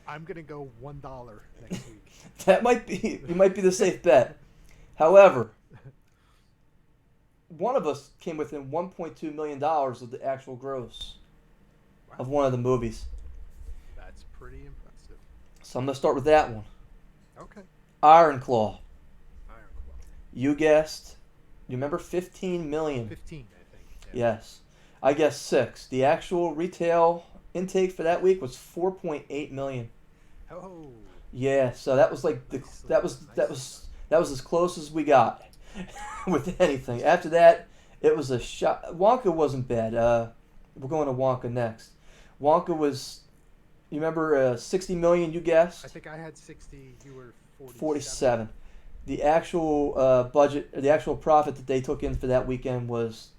S1: I'm gonna go $1 next week.
S2: That might be the safe bet. However, one of us came within $1.2 million of the actual gross of one of the movies.
S1: That's pretty impressive.
S2: So I'm gonna start with that one.
S1: Okay.
S2: Iron Claw.
S1: Iron Claw.
S2: You guessed. You remember 15 million.
S1: 15, I think. Yeah.
S2: Yes. I guessed 6. The actual retail intake for that week was 4.8 million.
S1: Oh.
S2: Yeah, so that was like that was as close as we got with anything. After that, it was a shot. Wonka wasn't bad. We're going to Wonka next. Wonka was, you remember 60 million you guessed?
S1: I think I had 60. You were
S2: 47. The actual budget, the actual profit that they took in for that weekend was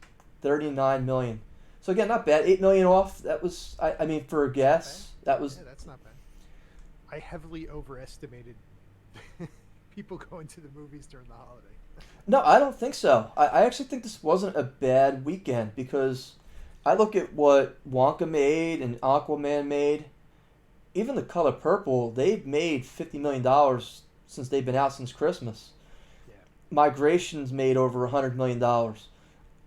S2: 39 million. So again, not bad. 8 million off. That was, I mean, for a guess, that was.
S1: Yeah, that's not bad. I heavily overestimated people going to the movies during the holiday.
S2: No, I don't think so. I actually think this wasn't a bad weekend because I look at what Wonka made and Aquaman made. Even The Color Purple, they've made $50 million since they've been out since Christmas.
S1: Yeah.
S2: Migration's made over $100 million.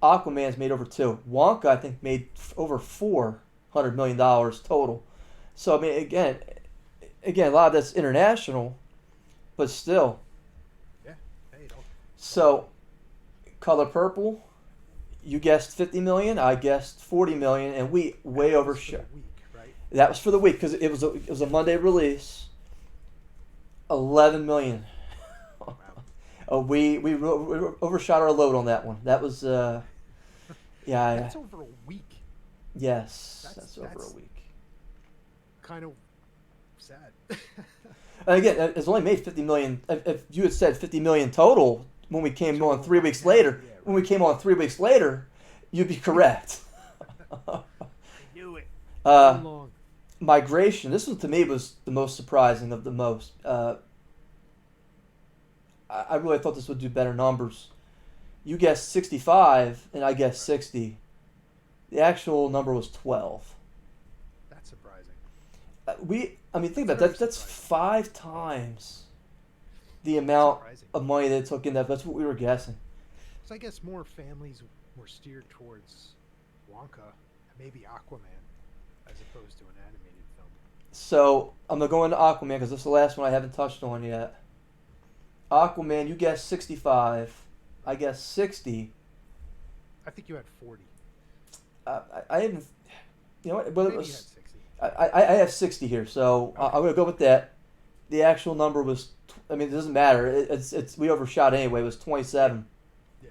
S2: Aquaman's made over 2. Wonka, I think, made over $400 million total. So, I mean, again, a lot of that's international, but still.
S1: Yeah. Hey,
S2: so, Color Purple, you guessed 50 million, I guessed 40 million, and we way overshot.
S1: Right?
S2: That was for the week because it was a Monday release. 11 million.
S1: Wow.
S2: Oh, we overshot our load on that one. That was yeah.
S1: That's over a week.
S2: Yes, that's over a week.
S1: Kind of sad.
S2: And again, it's only made 50 million. If you had said 50 million total when we came on 3 weeks later,
S1: yeah, right.
S2: when we came on 3 weeks later, you'd be correct.
S1: I knew it. So long.
S2: Migration. This one to me was the most surprising of the most. I really thought this would do better numbers. You guessed 65, and I guessed 60. The actual number was 12.
S1: That's surprising.
S2: Think about that. That's 5 times the amount of money they took in. That's what we were guessing.
S1: So I guess more families were steered towards Wonka and maybe Aquaman as opposed to an animated film.
S2: So I'm gonna go into Aquaman because this is the last one I haven't touched on yet. Aquaman, you guessed 65. I guessed 60.
S1: I think you had 40.
S2: I didn't. You know what? Well,
S1: Maybe
S2: it was,
S1: you had 60.
S2: I have 60 here, so
S1: Okay.
S2: I'm gonna go with that. The actual number was. I mean, it doesn't matter. It's we overshot anyway. It was 27.
S1: Yeah.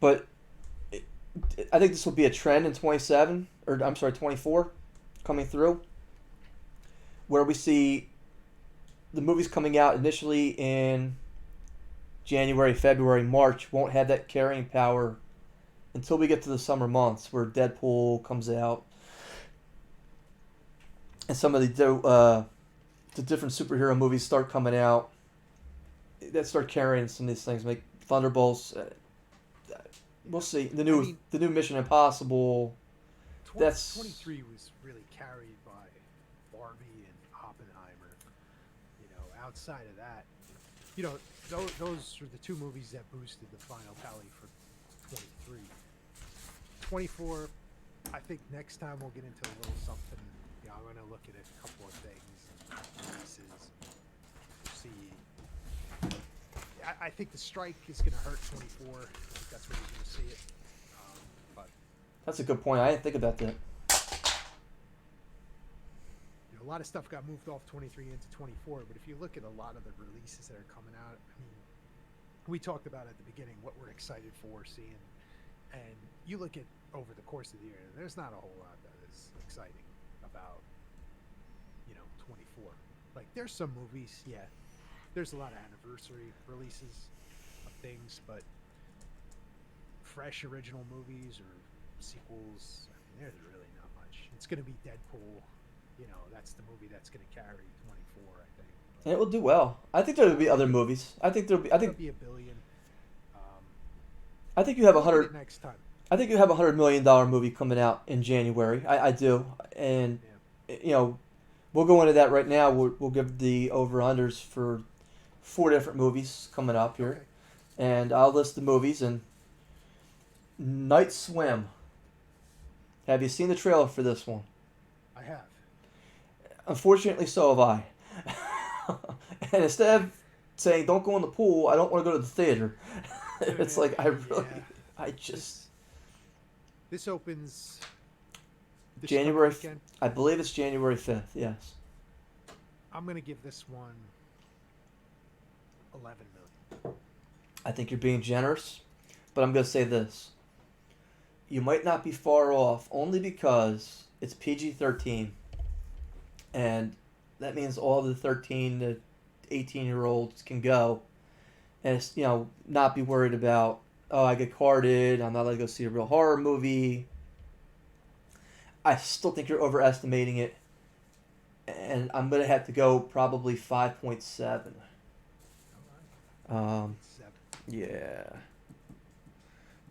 S2: But I think this will be a trend in 27, or I'm sorry, 24, coming through, where we see the movies coming out initially in January, February, March won't have that carrying power until we get to the summer months where Deadpool comes out and some of the different superhero movies start coming out that start carrying some of these things, like Thunderbolts. We'll see. The new Mission Impossible.
S1: 23 was really carried by Barbie and Oppenheimer. Outside of that, those were the 2 movies that boosted the final tally for 23. 24, I think next time we'll get into a little something. I'm going to look at a couple of things, releases, see. I think the strike is going to hurt 24. I think that's where you're going to see it. But
S2: That's a good point. I didn't think about that.
S1: a lot of stuff got moved off 23 into 24. But if you look at a lot of the releases that are coming out, I mean, we talked about at the beginning what we're excited for seeing, and you look at over the course of the year, there's not a whole lot that is exciting about 24. Like there's some movies, yeah, there's a lot of anniversary releases of things, but fresh original movies or sequels, I mean, there's really not much. It's going to be Deadpool, that's the movie that's going to carry 24, I think.
S2: And it will do well. I think there will be other movies. I think there'll be. I think
S1: be $1 billion.
S2: I think you have
S1: Look at
S2: 100.
S1: it next time.
S2: I think you have $100 million movie coming out in January. I do, and we'll go into that right now. We'll give the over/unders for 4 different movies coming up here,
S1: Okay.
S2: and I'll list the movies. And Night Swim. Have you seen the trailer for this one?
S1: I have.
S2: Unfortunately, so have I. And instead of saying don't go in the pool, I don't want to go to the theater. It's like I just.
S1: This opens this
S2: January.
S1: weekend.
S2: I believe it's January 5th. Yes.
S1: I'm gonna give this one 11 million.
S2: I think you're being generous, but I'm going to say this. You might not be far off only because it's PG-13, and that means all the 13 to 18-year-olds can go, and it's, not be worried about, oh, I get carded, I'm not allowed to go see a real horror movie. I still think you're overestimating it, and I'm going to have to go probably 5.7.
S1: Seven.
S2: Yeah.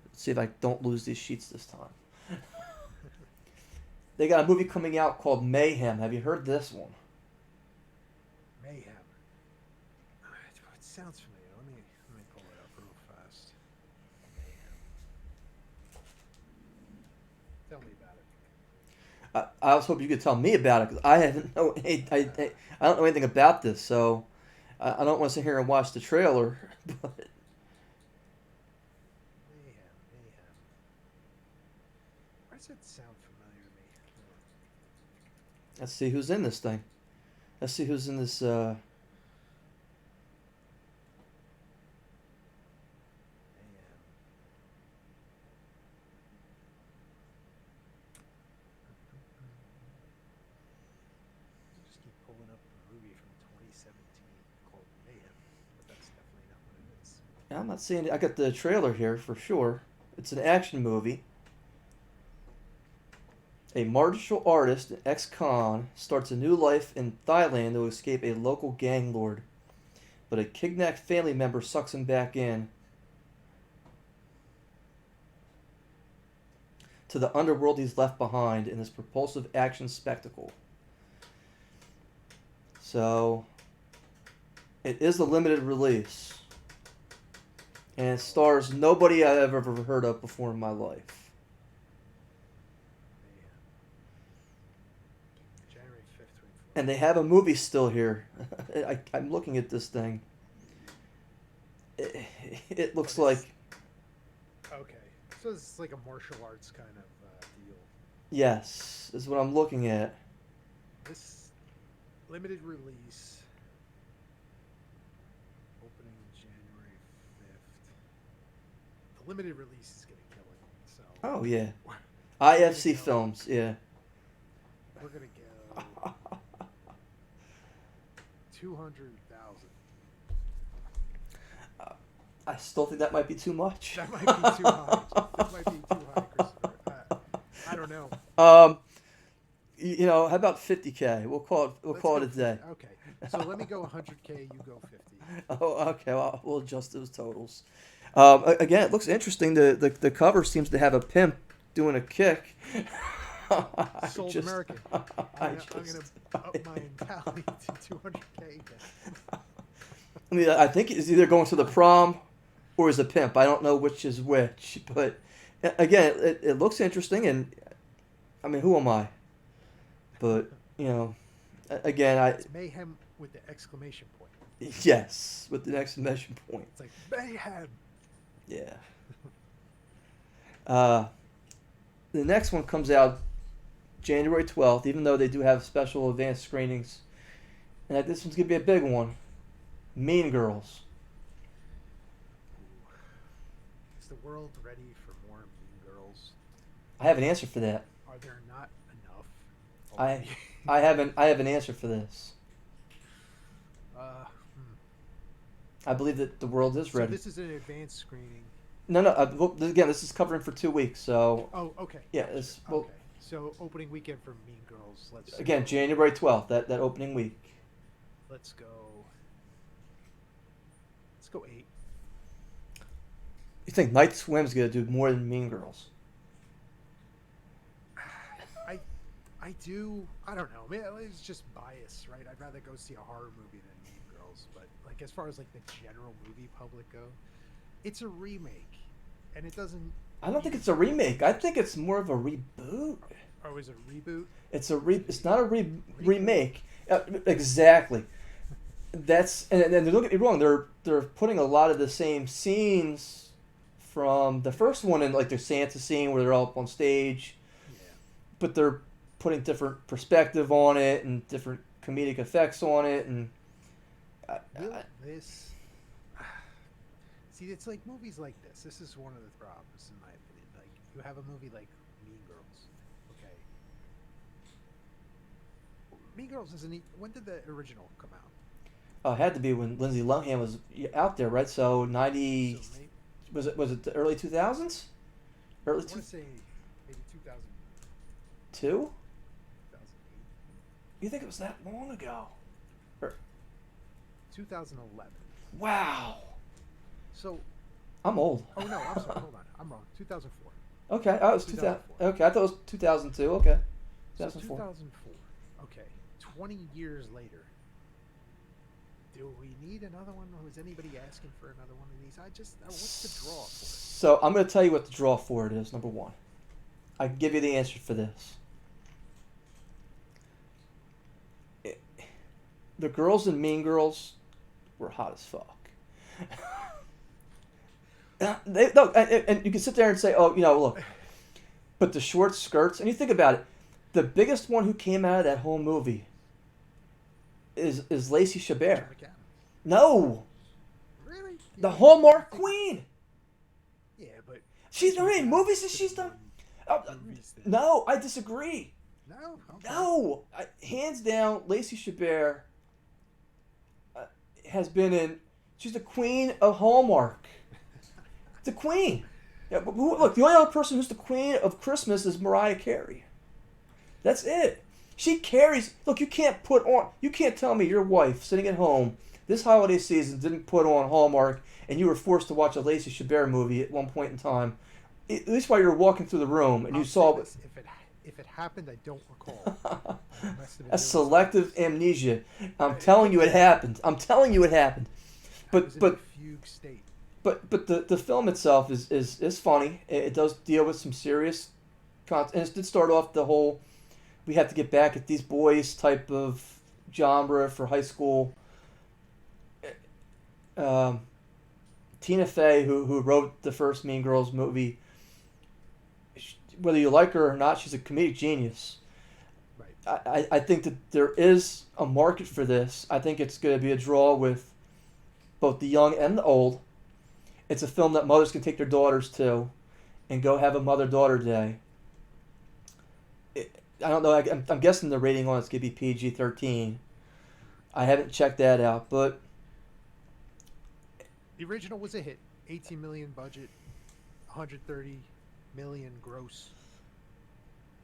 S2: Let's see if I don't lose these sheets this time. They got a movie coming out called Mayhem. Have you heard this one?
S1: Mayhem. It sounds familiar. Let me pull it up real fast. Mayhem. Tell me about it.
S2: I also hope you could tell me about it because I haven't know. I don't know anything about this, so I don't want to sit here and watch the trailer. But
S1: Mayhem. Why does that sound familiar to me?
S2: let's see who's in this thing. Let's see who's in this.
S1: Mayhem. Just keep pulling up a movie from 2017 called Mayhem, but that's definitely not what it is.
S2: I'm not seeing it. I got the trailer here for sure. It's an action movie. A martial artist, ex-con, starts a new life in Thailand to escape a local gang lord. But a kidnapped family member sucks him back in to the underworld he's left behind in this propulsive action spectacle. So, it is a limited release. And it stars nobody I've ever heard of before in my life.
S1: January 5th, 24.
S2: And they have a movie still here. I'm looking at this thing. It looks like...
S1: Okay. So it's like a martial arts kind of deal.
S2: Yes, is what I'm looking at.
S1: This limited release opening January 5th. The limited release is going to kill it. So
S2: Oh, yeah. IFC Films, yeah.
S1: we're going to go 200,000.
S2: I still think that might be too much.
S1: That might be too high. That might be too high, Christopher. I don't know.
S2: How about 50K? We'll call it a day.
S1: Okay. So let me go 100K, you go 50.
S2: Oh, okay. Well, we'll adjust those totals. Again, it looks interesting. The cover seems to have a pimp doing a kick.
S1: Sold American. I'm going to up my mentality to 200K.
S2: I mean, I think it's either going to the prom or is a pimp. I don't know which is which. But, again, it looks interesting. And, I mean, who am I? But, you know, again, I
S1: It's mayhem with the exclamation point.
S2: yes, with the exclamation point.
S1: It's like mayhem.
S2: Yeah. Uh, the next one comes out January 12th, even though they do have special advanced screenings. And this one's going to be a big one. Mean Girls.
S1: Is the world ready for more Mean Girls?
S2: I have an answer for that.
S1: Are there not enough?
S2: I
S1: already?
S2: I have an answer for this.
S1: uh,
S2: I believe that the world is
S1: so
S2: ready.
S1: this is an advanced screening.
S2: No, no. Well, again, this is covering for 2 weeks, so
S1: Oh, okay.
S2: yeah.
S1: Gotcha.
S2: Well,
S1: Okay. So opening weekend for Mean Girls.
S2: again, January 12th. That opening week.
S1: Let's go. Let's go 8.
S2: You think Night Swim's gonna do more than Mean Girls?
S1: I do. I don't know. Man, it's just bias, right? I'd rather go see a horror movie than Mean Girls. But like, as far as like the general movie public go, it's a remake, and it doesn't.
S2: I don't think it's a remake. I think it's more of a reboot.
S1: Oh, is it a reboot?
S2: It's not a remake. Exactly. That's and don't get me wrong. They're putting a lot of the same scenes from the first one in, like their Santa scene where they're all up on stage,
S1: Yeah.
S2: but they're putting different perspective on it and different comedic effects on it, and
S1: Will this? See, it's like movies like this. This is one of the problems, in my opinion. Like, you have a movie like Mean Girls. Okay. Mean Girls isn't. When did the original come out?
S2: it had to be when Lindsay Lohan was out there, right? So 90
S1: So maybe,
S2: was it the early 2000s?
S1: I
S2: Early
S1: want to say maybe
S2: 2?
S1: 2008.
S2: You think it was that long ago?
S1: 2011.
S2: Wow.
S1: So,
S2: I'm old.
S1: oh no, I'm sorry. Hold on, I'm wrong. 2004.
S2: Okay, oh, it was 2000.
S1: 2004.
S2: Okay, I thought it was 2002. Okay,
S1: So
S2: 2004.
S1: 2004. Okay, 20 years later. Do we need another one? Or is anybody asking for another one of these? What's the draw for it?
S2: So I'm going to tell you what the draw for it is. Number one, I can give you the answer for this. The girls in Mean Girls were hot as fuck. And you can sit there and say, "Oh, look," but the short skirts. And you think about it, the biggest one who came out of that whole movie is Lacey Chabert. No,
S1: Really?
S2: the Hallmark Queen.
S1: Yeah, but
S2: She's how many movies has she's done? No, I disagree.
S1: No. Okay.
S2: No, hands down, Lacey Chabert has been in. She's the queen of Hallmark. The queen. Yeah, but look, the only other person who's the queen of Christmas is Mariah Carey. That's it. She carries. Look, you can't tell me your wife sitting at home this holiday season didn't put on Hallmark and you were forced to watch a Lacey Chabert movie at one point in time. At least while you were walking through the room and you saw.
S1: This, if it happened, I don't recall.
S2: A selective amnesia. I'm telling you it happened. But
S1: in a fugue state.
S2: But the film itself is funny. It does deal with some serious content. And it did start off the whole we have to get back at these boys type of genre for high school. Tina Fey, who wrote the first Mean Girls movie, whether you like her or not, she's a comedic genius.
S1: Right.
S2: I think that there is a market for this. I think it's going to be a draw with both the young and the old. It's a film that mothers can take their daughters to and go have a mother-daughter day. I don't know. I'm guessing the rating on it's going to be PG-13. I haven't checked that out, but
S1: The original was a hit. 18 million budget, 130 million gross.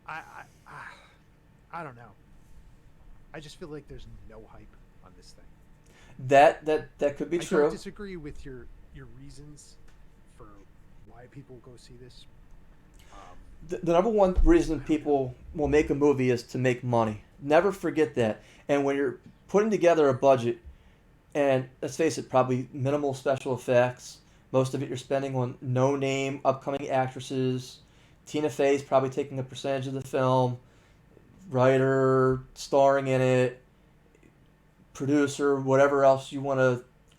S1: I don't know. I just feel like there's no hype on this thing.
S2: that could be
S1: I
S2: true.
S1: don't disagree with your reasons for why people go see this.
S2: The number one reason people will make a movie is to make money. Never forget that. And when you're putting together a budget, and let's face it, probably minimal special effects, most of it you're spending on no-name upcoming actresses. Tina Fey's probably taking a percentage of the film. writer, starring in it, producer, whatever else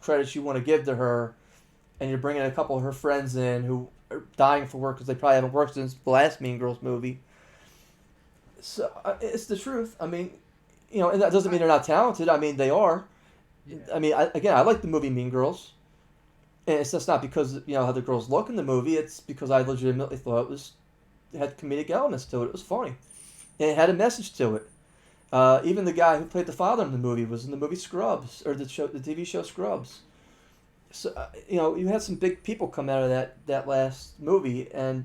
S2: credits you want to give to her, and you're bringing a couple of her friends in who are dying for work because they probably haven't worked since the last Mean Girls movie. So it's the truth. I mean, and that doesn't mean they're not talented. I mean, they are.
S1: Yeah.
S2: I mean, I like the movie Mean Girls, and it's just not because how the girls look in the movie. It's because I legitimately thought it had comedic elements to it. It was funny, and it had a message to it. Even the guy who played the father in the movie was in the movie Scrubs, or the TV show Scrubs. So you had some big people come out of that last movie, and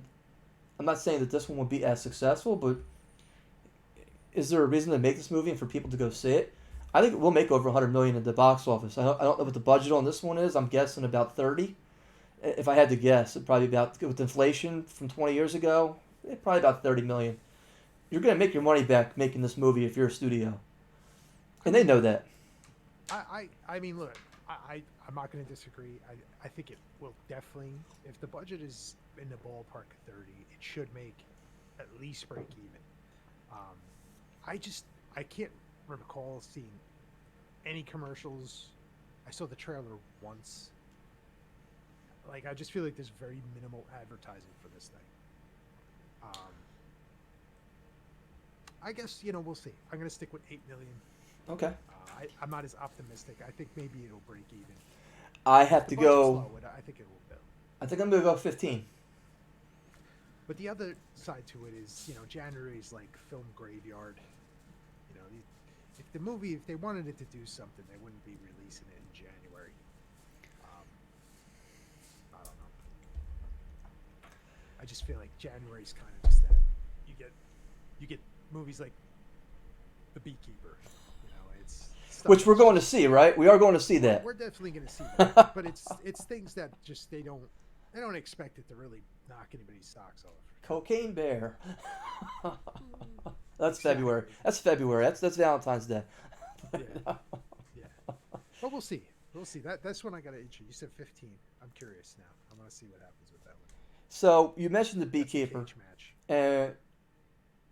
S2: I'm not saying that this one will be as successful, but is there a reason to make this movie and for people to go see it? I think it will make over 100 million at the box office. I don't know what the budget on this one is. I'm guessing about 30. If I had to guess, it'd probably about, with inflation from 20 years ago, probably about 30 million. You're gonna make your money back making this movie if you're a studio, and they know that.
S1: I mean, look, I'm not going to disagree. I think it will definitely, if the budget is in the ballpark of 30, it should make at least break even. I can't recall seeing any commercials. I saw the trailer once. Like, I just feel like there's very minimal advertising for this thing. I guess, we'll see. I'm going to stick with 8 million.
S2: Okay.
S1: I'm not as optimistic. I think maybe it'll break even.
S2: I have to go.
S1: Low, I think it will build.
S2: I think I'm going to go 15.
S1: But the other side to it is, January is like film graveyard. If they wanted it to do something, they wouldn't be releasing it in January. I don't know. I just feel like January's kind of just that. You get movies like The Beekeeper. It's
S2: which we're going to see, right? We are going to see that.
S1: We're definitely going to see that. But it's things that just they don't expect it to really knock anybody's socks off.
S2: Cocaine Bear. That's February. That's February. That's Valentine's Day.
S1: Yeah. But we'll see. That's when I got to itch you. You said 15. I'm curious now. I want to see what happens with that one.
S2: So you mentioned The Beekeeper.
S1: That's a cage match.
S2: And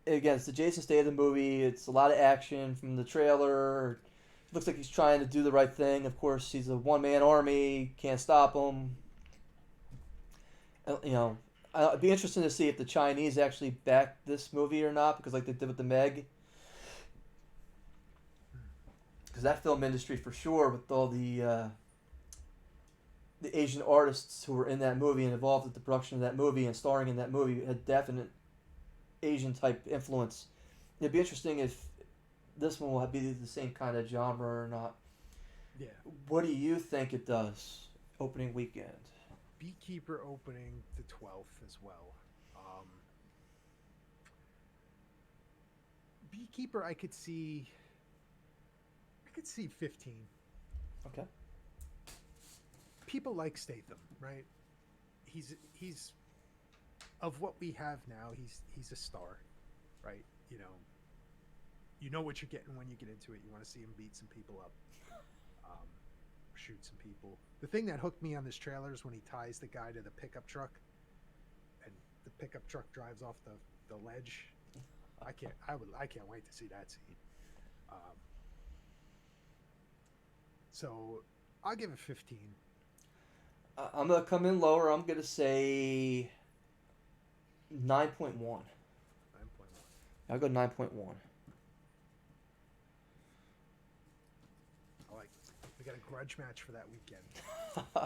S2: again, it's the Jason Statham movie. It's a lot of action from the trailer. Looks like he's trying to do the right thing. Of course, he's a one-man army. Can't stop him. It'd be interesting to see if the Chinese actually back this movie or not, because like they did with the Meg. Because that film industry, for sure, with all the Asian artists who were in that movie and involved with the production of that movie and starring in that movie, had definite Asian type influence. It'd be interesting if this one will be the same kind of genre or not.
S1: Yeah.
S2: What do you think it does opening weekend?
S1: Beekeeper opening the 12th as well. Beekeeper, I could see 15.
S2: Okay.
S1: People like Statham, right? He's of what we have now. He's a star, right? You know what you're getting when you get into it. You want to see him beat some people up, shoot some people. The thing that hooked me on this trailer is when he ties the guy to the pickup truck, and the pickup truck drives off the ledge. I can't wait to see that scene. So I'll give it 15.
S2: I'm gonna come in lower. I'm gonna say 9.1.
S1: 9.1.
S2: I'll go 9.1.
S1: I like it. We got a grudge match for that weekend,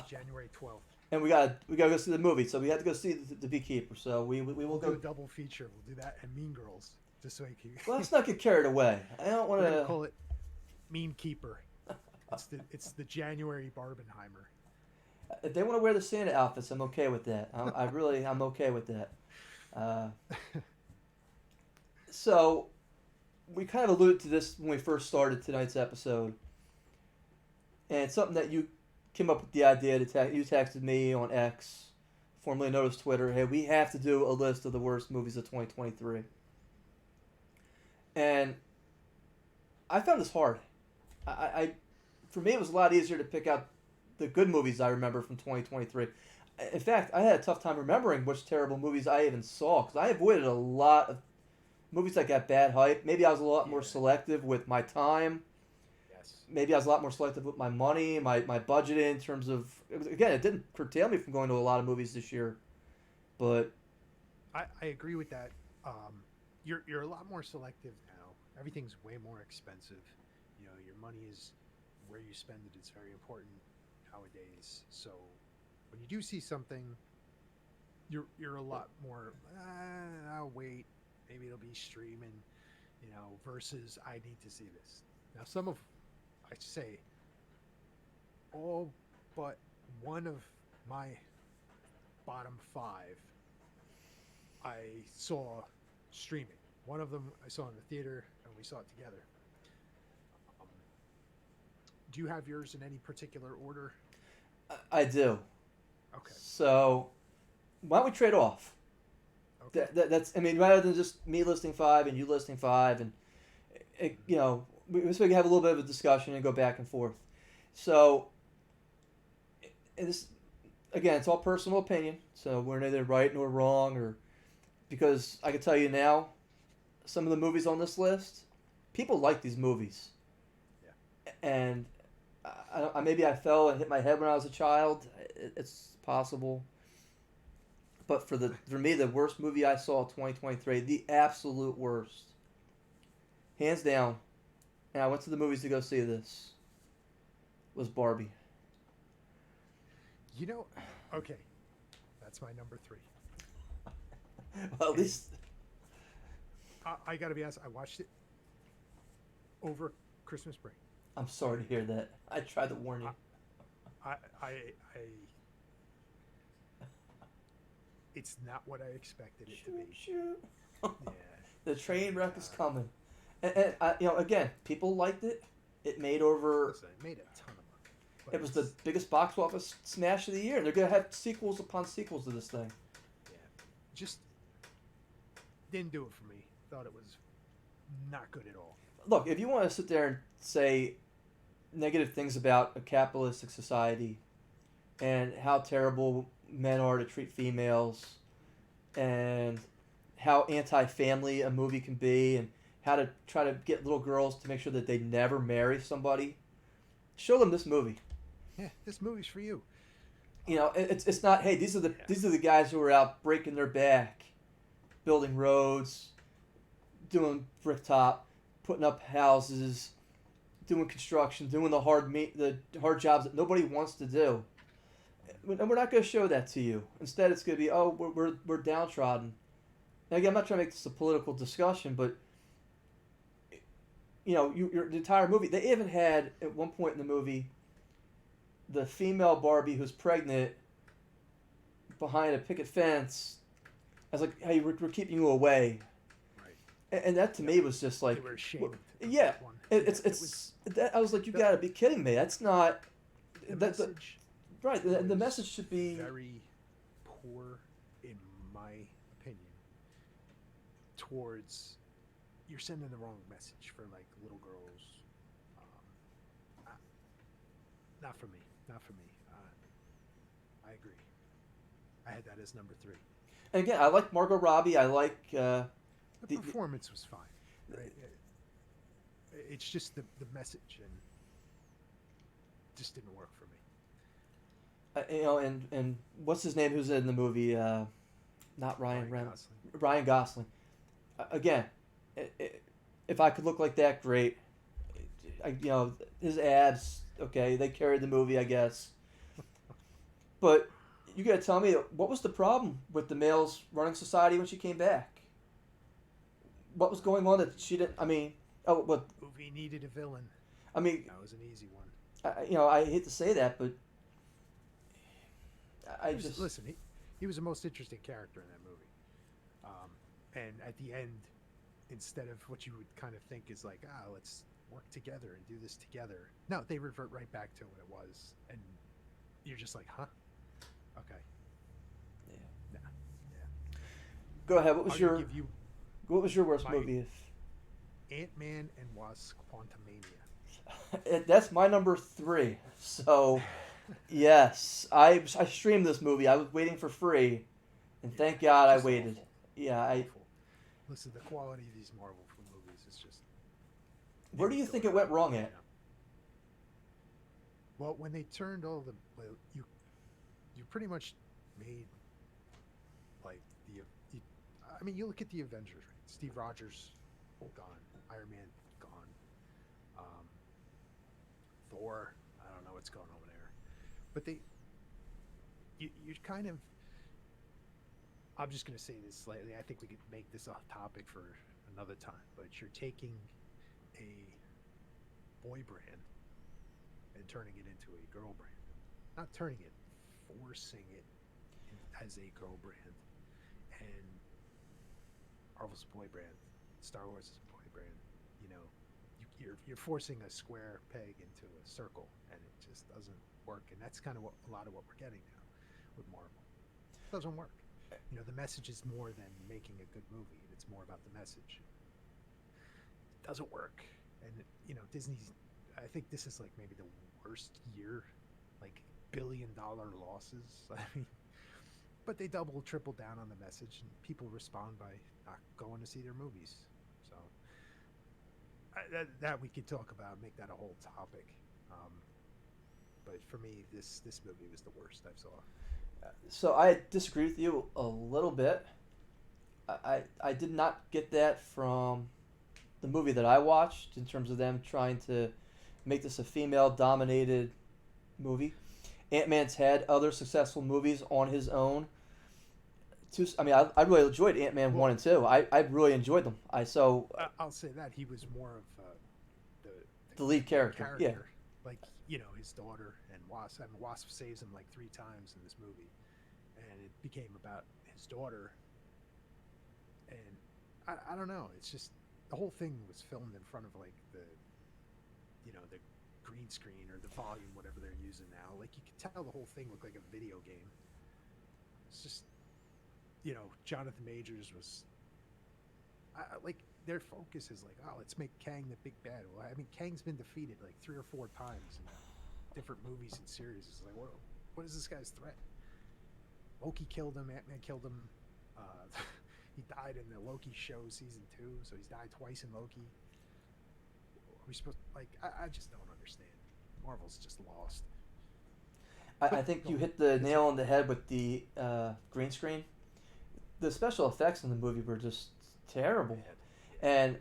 S1: January 12th.
S2: And we gotta go see the movie, so we have to go see the Beekeeper. So we will
S1: do
S2: go
S1: a double feature. We'll do that and Mean Girls, just so you can.
S2: Well, let's not get carried away. I don't want to
S1: call it Mean Keeper. It's the January Barbenheimer.
S2: If they want to wear the Santa outfits, I'm okay with that. I'm okay with that. So, we kind of alluded to this when we first started tonight's episode, and it's something that you came up with the idea to you texted me on X, formerly known as Twitter. Hey, we have to do a list of the worst movies of 2023, and I found this hard. For me, it was a lot easier to pick out the good movies I remember from 2023. In fact, I had a tough time remembering which terrible movies I even saw, because I avoided a lot of movies that got bad hype. Maybe I was a lot more
S1: Yeah.
S2: selective with my time.
S1: Yes.
S2: Maybe I was a lot more selective with my money, my budget in terms of. Again, it didn't curtail me from going to a lot of movies this year, but
S1: I agree with that. You're a lot more selective now. Everything's way more expensive. You know, your money is where you spend it. It's very important nowadays. So when you do see something, you're a lot more. I'll wait. Maybe it'll be streaming. You know, versus I need to see this. Now, some of I say all but one of my bottom five I saw streaming. One of them I saw in the theater, and we saw it together. Um, do you have yours in any particular order?
S2: I do.
S1: Okay.
S2: So why don't we trade off?
S1: Okay.
S2: That's I mean, rather than just me listing five and you listing five, and you know, so we can have a little bit of a discussion and go back and forth. So, this again, it's all personal opinion. So we're neither right nor wrong, or because I can tell you now, some of the movies on this list, people like these movies,
S1: Yeah.
S2: and maybe I fell and hit my head when I was a child. It's possible. But for me, the worst movie I saw in 2023, the absolute worst, hands down, and I went to the movies to go see this, was Barbie.
S1: You know, okay, that's my number three.
S2: Well, at least
S1: I got to be honest. I watched it over Christmas break.
S2: I'm sorry to hear that. I tried to warn you.
S1: I it's not what I expected it to be.
S2: Shoot.
S1: Yeah.
S2: The train wreck is coming, and you know, again, people liked it. It made over.
S1: Listen, it made a ton of money. But
S2: It was the biggest box office smash of the year. They're gonna have sequels upon sequels to this thing.
S1: yeah, just didn't do it for me. Thought it was not good at all.
S2: Look, if you want to sit there and say negative things about a capitalistic society and how terrible men are to treat females and how anti-family a movie can be and how to try to get little girls to make sure that they never marry somebody, show them this movie.
S1: Yeah, this movie's for you.
S2: You know, it's not, hey, these are the guys who are out breaking their back, building roads, doing brick top, putting up houses, doing construction, doing the hard jobs that nobody wants to do. And we're not going to show that to you. Instead, it's going to be, oh, we're downtrodden. Now, again, I'm not trying to make this a political discussion, but you know, the entire movie. They even had at one point in the movie the female Barbie who's pregnant behind a picket fence. I was like, hey, we're keeping you away.
S1: Right.
S2: And that to me was just like,
S1: They were ashamed. of
S2: yeah,
S1: that one.
S2: it's I was like, you got to be kidding me. That's not
S1: The
S2: that
S1: message
S2: right. The
S1: was
S2: message should be
S1: very poor, in my opinion, towards you're sending the wrong message for like little girls. Not for me. Not for me. I agree. I had that as number three.
S2: And again, I like Margot Robbie. I like
S1: The performance was fine. Right? It's just the message, and just didn't work for me.
S2: you know, and what's his name? Who's in the movie? Not Ryan Reynolds.
S1: Gosling.
S2: Ryan Gosling. Again, if I could look like that, great. You know, his abs. Okay, they carried the movie, I guess. But you gotta tell me, what was the problem with the males running society when she came back? What was going on that she didn't? I mean, what?
S1: Movie needed a villain.
S2: I mean,
S1: That was an easy one.
S2: you know, I hate to say that, but
S1: Listen. He was the most interesting character in that movie. And at the end, instead of what you would kind of think is like, let's work together and do this together. No, they revert right back to what it was, and you're just like, huh? Okay.
S2: Yeah.
S1: Nah. Yeah.
S2: Go ahead. What was
S1: I'll
S2: your
S1: give you
S2: What was your worst
S1: my-
S2: movie?
S1: Ant-Man and Wasp: Quantumania.
S2: That's my number 3. So, yes, I streamed this movie. I was waiting for free, and thank God I
S1: Just
S2: waited.
S1: awful.
S2: Yeah,
S1: Awful. listen, the quality of these Marvel movies is just
S2: Where do
S1: was
S2: you think
S1: going
S2: it went
S1: up,
S2: wrong at?
S1: Well, when they turned all the you pretty much made like you, I mean, you look at the Avengers, right? Steve Rogers gone, Iron Man gone, um, Thor. I don't know what's going on there, but you kind of. I'm just going to say this slightly. I think we could make this a topic for another time. But you're taking a boy brand and turning it into a girl brand. Not turning it, forcing it as a girl brand. And Marvel's a boy brand. Star Wars is a boy brand. You know, you're forcing a square peg into a circle, and it just doesn't work. And that's kind of a lot of what we're getting now with Marvel. It doesn't work. You know, the message is more than making a good movie. It's more about the message. It doesn't work. And, you know, Disney's, I think this is like maybe the worst year, like $1 billion losses. I mean, but they double, triple down on the message, and people respond by not going to see their movies. So that we could talk about, make that a whole topic. But for me, this movie was the worst I saw.
S2: So I disagree with you a little bit. I did not get that from the movie that I watched in terms of them trying to make this a female-dominated movie. Ant-Man's had other successful movies on his own. I mean, I really enjoyed Ant-Man 1 and 2. I really enjoyed them.
S1: I'll say that he was more of
S2: the lead character. Yeah.
S1: Like, you know, his daughter and Wasp. I mean, Wasp saves him like 3 times in this movie, and it became about his daughter. And I don't know. It's just the whole thing was filmed in front of like the green screen or the volume, whatever they're using now. Like, you could tell the whole thing looked like a video game. It's just, you know, Jonathan Majors was like, their focus is like, oh, let's make Kang the big bad. Well, I mean, Kang's been defeated like 3 or 4 times in different movies and series. It's like, what is this guy's threat? Loki killed him. Ant-Man killed him. He died in the Loki show season 2, so he's died twice in Loki. Are we supposed to, like? I just don't understand. Marvel's just lost.
S2: I think you hit the nail on the head with the green screen. The special effects in the movie were just terrible. And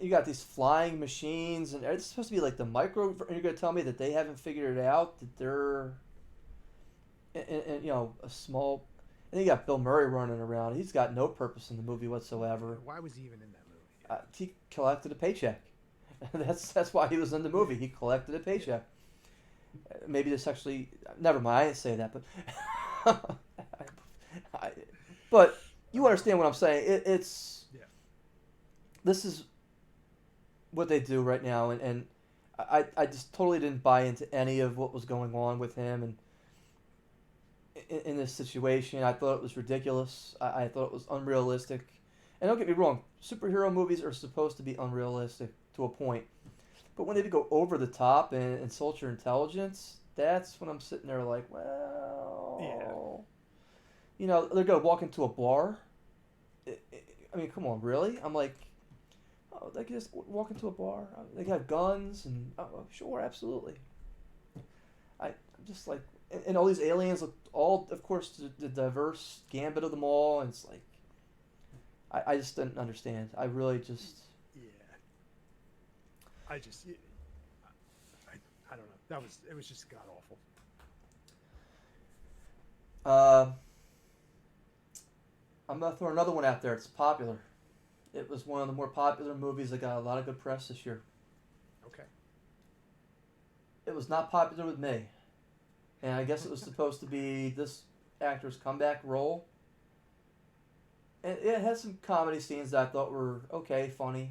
S2: you got these flying machines, and it's supposed to be like the micro. And you're going to tell me that they haven't figured it out, that they're, and you know, a small. And you got Bill Murray running around. He's got no purpose in the movie whatsoever.
S1: Why was he even in that movie?
S2: He collected a paycheck. That's why he was in the movie. He collected a paycheck. Maybe this actually. Never mind. I didn't say that, but. But you understand what I'm saying. It's.
S1: Yeah.
S2: This is what they do right now, and I just totally didn't buy into any of what was going on with him and in this situation. I thought it was ridiculous. I thought it was unrealistic. And don't get me wrong, superhero movies are supposed to be unrealistic to a point. But when they go over the top and insult your intelligence, that's when I'm sitting there like, well...
S1: Yeah.
S2: You know, they're going to walk into a bar. I mean, come on, really? I'm like... Oh, they can just walk into a bar. They got guns and sure, absolutely. I'm just like, and all these aliens look all, of course, the diverse gambit of them all, and it's like, I just didn't understand. I really just.
S1: Yeah. I don't know. It was just god awful.
S2: I'm gonna throw another one out there. It's popular. It was one of the more popular movies that got a lot of good press this year.
S1: Okay.
S2: It was not popular with me. And I guess it was supposed to be this actor's comeback role. And it had some comedy scenes that I thought were okay, funny.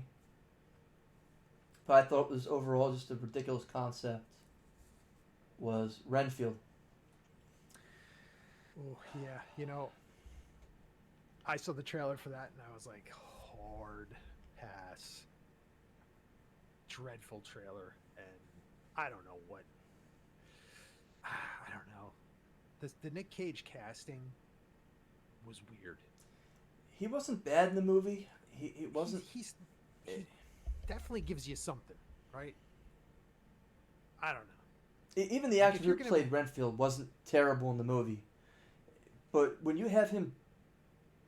S2: But I thought it was overall just a ridiculous concept. Was Renfield.
S1: Oh, yeah. You know, I saw the trailer for that and I was like, hard pass. Dreadful trailer. And I don't know what. I don't know. The Nick Cage casting was weird.
S2: he wasn't bad in the movie. He wasn't.
S1: He definitely gives you something, right? I don't know.
S2: Even the
S1: Like
S2: actor
S1: if
S2: who
S1: you're gonna,
S2: played Renfield wasn't terrible in the movie. But when you have him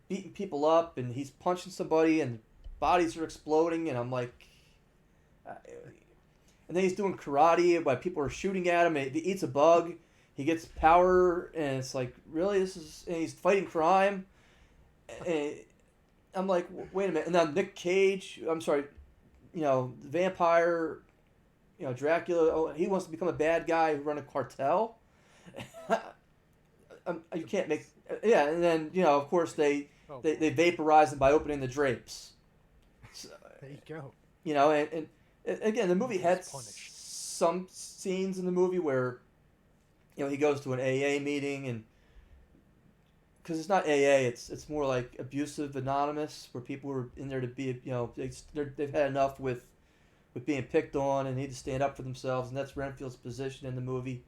S2: beating people up and he's punching somebody and bodies are exploding, and I'm like, and then he's doing karate while people are shooting at him. And he eats a bug. He gets power, and it's like, really, this is. And he's fighting crime. And I'm like, wait a minute. And now Nick Cage. I'm sorry, the vampire. Dracula. Oh, he wants to become a bad guy who run a cartel. You can't make. Yeah, and then of course they vaporize him by opening the drapes. So,
S1: there you go.
S2: And again, the movie had
S1: Punished.
S2: some scenes in the movie where he goes to an AA meeting, and because it's not AA, it's more like abusive anonymous, where people were in there to be they've had enough with being picked on and need to stand up for themselves, and that's Renfield's position in the movie.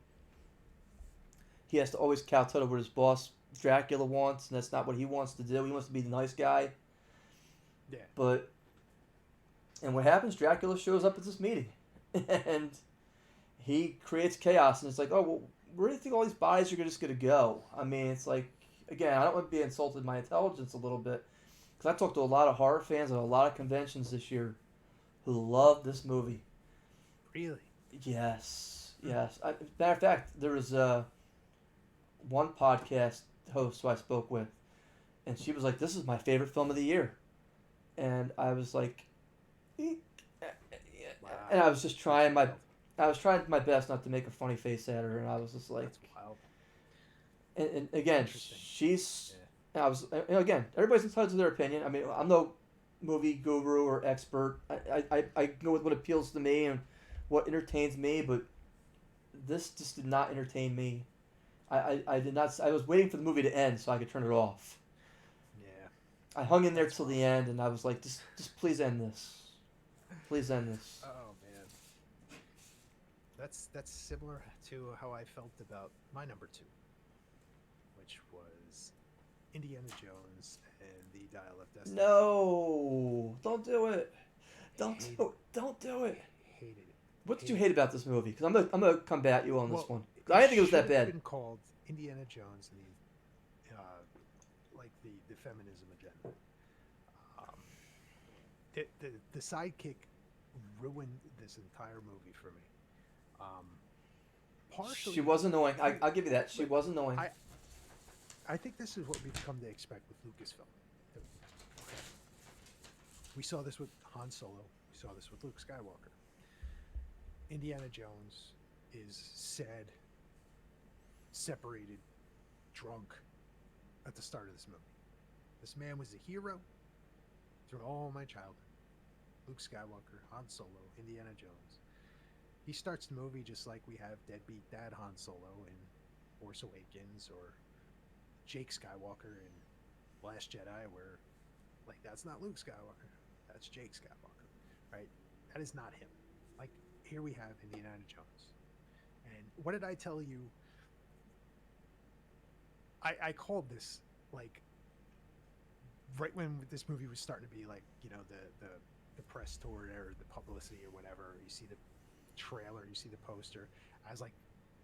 S2: He has to always kowtow to what his boss Dracula wants, and that's not what he wants to do. He wants to be the nice guy.
S1: Yeah.
S2: And what happens? Dracula shows up at this meeting, and he creates chaos. And it's like, oh, well, where do you think all these bodies are just going to go? I mean, it's like, again, I don't want to be insulted my intelligence a little bit, because I talked to a lot of horror fans at a lot of conventions this year who love this movie.
S1: Really?
S2: Yes. Matter of fact, there was one podcast host who I spoke with, and she was like, "This is my favorite film of the year," and I was like, wow. And I was just trying my best not to make a funny face at her, and I was just like,
S1: that's wild.
S2: And again, she's. Yeah. I was again. Everybody's entitled to their opinion. I mean, I'm no movie guru or expert. I go with what appeals to me and what entertains me, but this just did not entertain me. I did not. I was waiting for the movie to end so I could turn it off.
S1: Yeah.
S2: I hung in there till the end, and I was like, just please end this. Please end this.
S1: Oh man. That's similar to how I felt about my number 2, which was Indiana Jones and the Dial of Destiny.
S2: No, don't do it. Don't do it.
S1: Hated it.
S2: What did you hate about this movie? Because I'm gonna combat you on this one. I didn't think it was that
S1: It should have
S2: bad.
S1: been called Indiana Jones and the feminism agenda. The sidekick ruined this entire movie for me. Partially,
S2: She was annoying. I'll give you that. She was annoying.
S1: I think this is what we've come to expect with Lucasfilm. We saw this with Han Solo. We saw this with Luke Skywalker. Indiana Jones is sad, separated, drunk at the start of this movie. This man was a hero through all my childhood. Luke Skywalker, Han Solo, Indiana Jones. He starts the movie just like we have deadbeat dad Han Solo in Force Awakens, or Jake Skywalker in Last Jedi, where like that's not Luke Skywalker, that's Jake Skywalker, right? That is not him. Like here we have Indiana Jones. And what did I tell you? I called this like right when this movie was starting to be like, the press tour or the publicity or whatever. You see the trailer, you see the poster. I was like,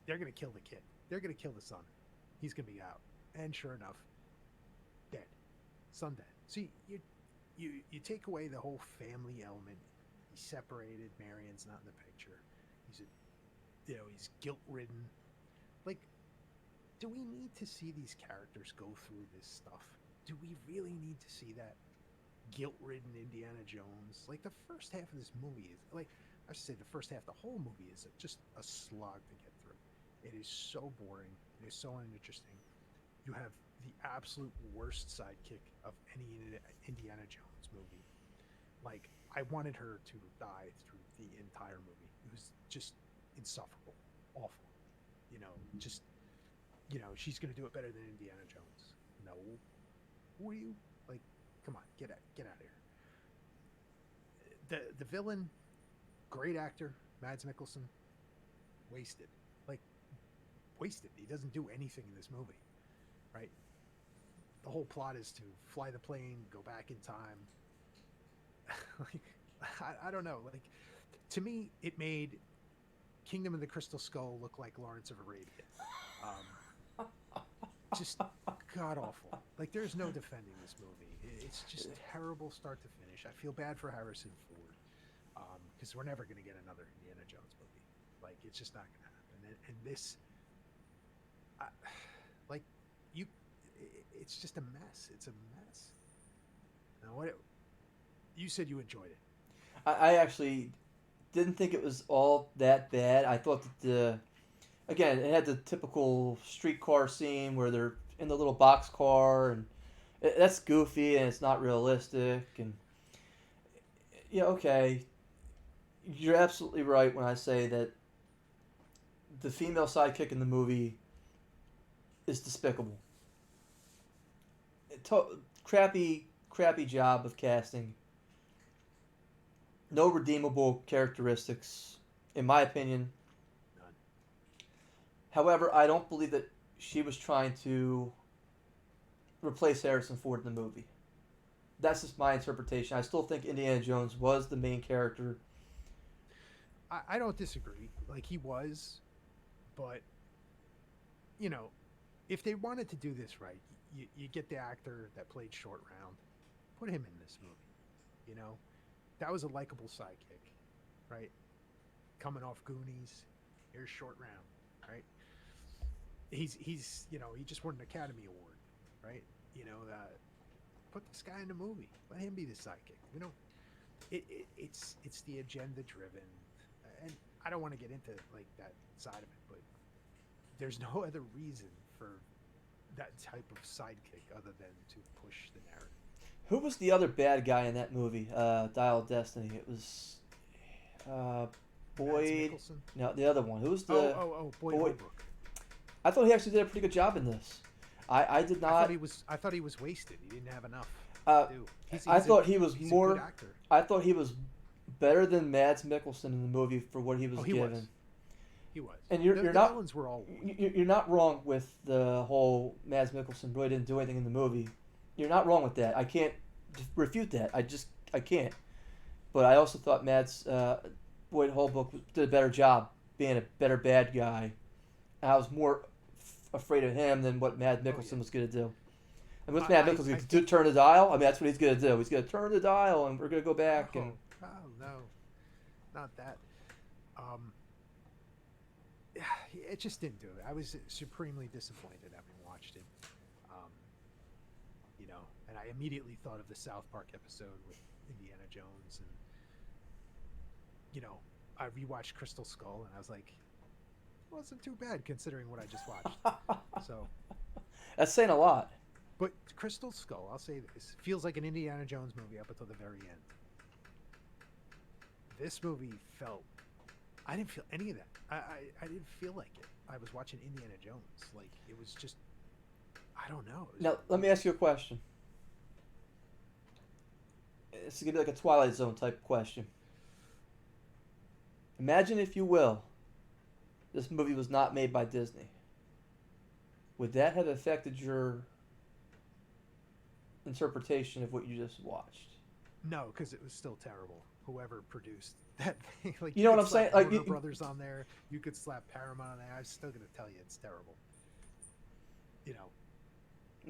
S1: they're gonna kill the kid. They're gonna kill the son. He's gonna be out. And sure enough, dead. Son dead. See, you take away the whole family element. He's separated. Marion's not in the picture. He's guilt-ridden. Like, do we need to see these characters go through this stuff? Do we really need to see that? Guilt-ridden Indiana Jones. Like, the first half of this movie is, like, I should say the first half, the whole movie is just a slog to get through. It is so boring. It is so uninteresting. You have the absolute worst sidekick of any Indiana Jones movie. Like, I wanted her to die through the entire movie. It was just insufferable. Awful. She's going to do it better than Indiana Jones. No. Who are you? Like, come on, get out of here. The villain, great actor, Mads Mikkelsen, wasted. Like, wasted. He doesn't do anything in this movie, right? the whole plot is to fly the plane, go back in time. Like, I don't know. Like, to me, it made Kingdom of the Crystal Skull look like Lawrence of Arabia. Just god awful. Like, there's no defending this movie. It's just terrible start to finish. I feel bad for Harrison Ford because we're never going to get another Indiana Jones movie. Like, it's just not going to happen. And this, I, like, you, it's just a mess. It's a mess. Now, what? You said you enjoyed it.
S2: I actually didn't think it was all that bad. I thought that again, it had the typical streetcar scene where they're in the little box car, and that's goofy and it's not realistic. And yeah, okay, you're absolutely right when I say that the female sidekick in the movie is despicable. Crappy job of casting. No redeemable characteristics, in my opinion.
S1: None.
S2: However, I don't believe that she was trying to replace Harrison Ford in the movie. That's just my interpretation. I still think Indiana Jones was the main character.
S1: I don't disagree. Like, he was, but you know, if they wanted to do this right, you get the actor that played Short Round, put him in this movie. You know, that was a likable sidekick, right? Coming off Goonies, here's Short Round, right? He's he just won an Academy Award, right? Put this guy in the movie. Let him be the sidekick. It's the agenda driven, and I don't want to get into like that side of it, but there's no other reason for that type of sidekick other than to push the narrative.
S2: Who was the other bad guy in that movie? Dial of Destiny. It was Boyd. No, the other one. Who was the?
S1: Boyd Holbrook.
S2: I thought he actually did a pretty good job in this. I did not.
S1: I thought he was wasted. He didn't have enough.
S2: I thought he was more.
S1: A good actor.
S2: I thought he was better than Mads Mikkelsen in the movie for what he was given.
S1: He was.
S2: And
S1: the
S2: not.
S1: villains were all.
S2: You're not wrong with the whole Mads Mikkelsen really didn't do anything in the movie. You're not wrong with that. I can't refute that. I can't. But I also thought Boyd Holbrook did a better job being a better bad guy. I was more afraid of him than what Mads Mikkelsen was going to do. And what's Mads Mikkelsen going to do? Turn the dial? I mean, that's what he's going to do. He's going to turn the dial, and we're going to go back.
S1: Oh no, not that. It just didn't do it. I was supremely disappointed having watched it. And I immediately thought of the South Park episode with Indiana Jones, and I rewatched Crystal Skull, and I was like, it wasn't too bad considering what I just watched. So
S2: that's saying a lot.
S1: But Crystal Skull, I'll say this, feels like an Indiana Jones movie up until the very end. This movie I didn't feel any of that. I didn't feel like it. I was watching Indiana Jones. Like, it was just, I don't know.
S2: Now, let me ask you a question. This is going to be like a Twilight Zone type question. Imagine, if you will, this movie was not made by Disney. Would that have affected your interpretation of what you just watched?
S1: No, because it was still terrible. Whoever produced that thing, like,
S2: you know what I'm saying? Like,
S1: Warner Brothers on there, you could slap Paramount on there. I'm still gonna tell you it's terrible.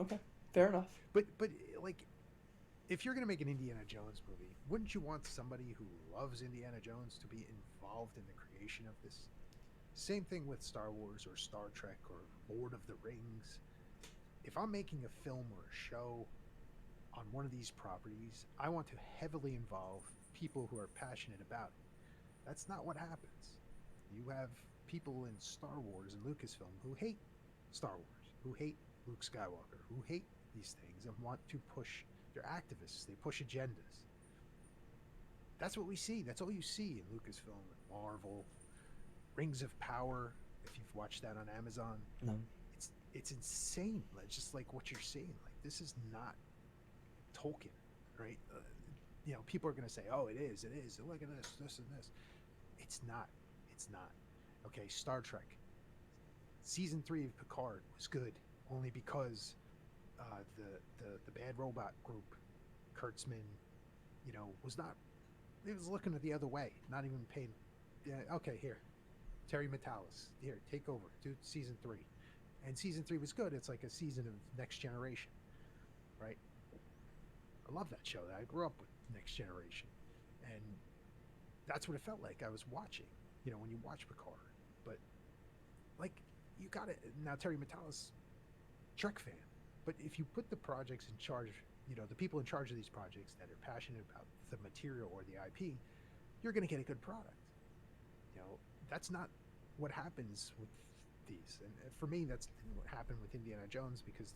S2: Okay, fair enough.
S1: But like, if you're gonna make an Indiana Jones movie, wouldn't you want somebody who loves Indiana Jones to be involved in the creation of this? Same thing with Star Wars or Star Trek or Lord of the Rings. If I'm making a film or a show on one of these properties, I want to heavily involve people who are passionate about it. That's not what happens. You have people in Star Wars and Lucasfilm who hate Star Wars, who hate Luke Skywalker, who hate these things and want to push. They're activists. They push agendas. That's what we see. That's all you see in Lucasfilm and Marvel. Rings of Power, if you've watched that on Amazon.
S2: No.
S1: It's insane. Just like what you're seeing. Like, this is not Tolkien, right? People are going to say, oh, it is. Look at this and this. It's not. Okay, Star Trek. Season 3 of Picard was good only because the Bad Robot Group, Kurtzman, was not. He was looking at the other way, not even paying. Yeah, okay, here, Terry Metalis, here, take over, do season 3, and season 3 was good. It's like a season of Next Generation, right? I love that show. I grew up with Next Generation, and that's what it felt like I was watching. When you watch Picard, but like you got it now. Terry Metalis, Trek fan, but if you put the projects in charge, the people in charge of these projects that are passionate about the material or the IP, you're going to get a good product. That's not what happens with these, and for me, that's what happened with Indiana Jones because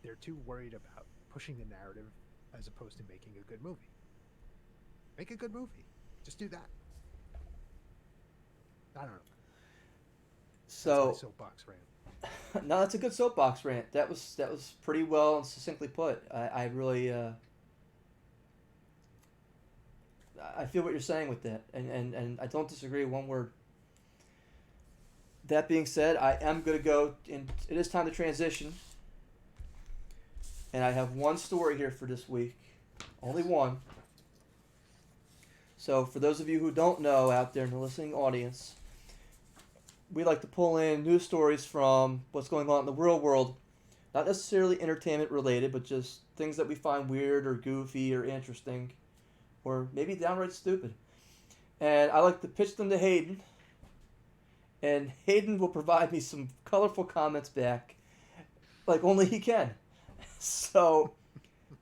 S1: they're too worried about pushing the narrative as opposed to making a good movie. Make a good movie. Just do that. I don't know. That's my
S2: So,
S1: soapbox rant.
S2: no, that's a good soapbox rant. That was pretty well and succinctly put. I really I feel what you're saying with that, and I don't disagree one word. That being said, I am going to go, and it is time to transition. And I have one story here for this week. Only one. So, for those of you who don't know out there in the listening audience, we like to pull in news stories from what's going on in the real world. Not necessarily entertainment related, but just things that we find weird or goofy or interesting, or maybe downright stupid. And I like to pitch them to Hayden. And Hayden will provide me some colorful comments back, like only he can. So,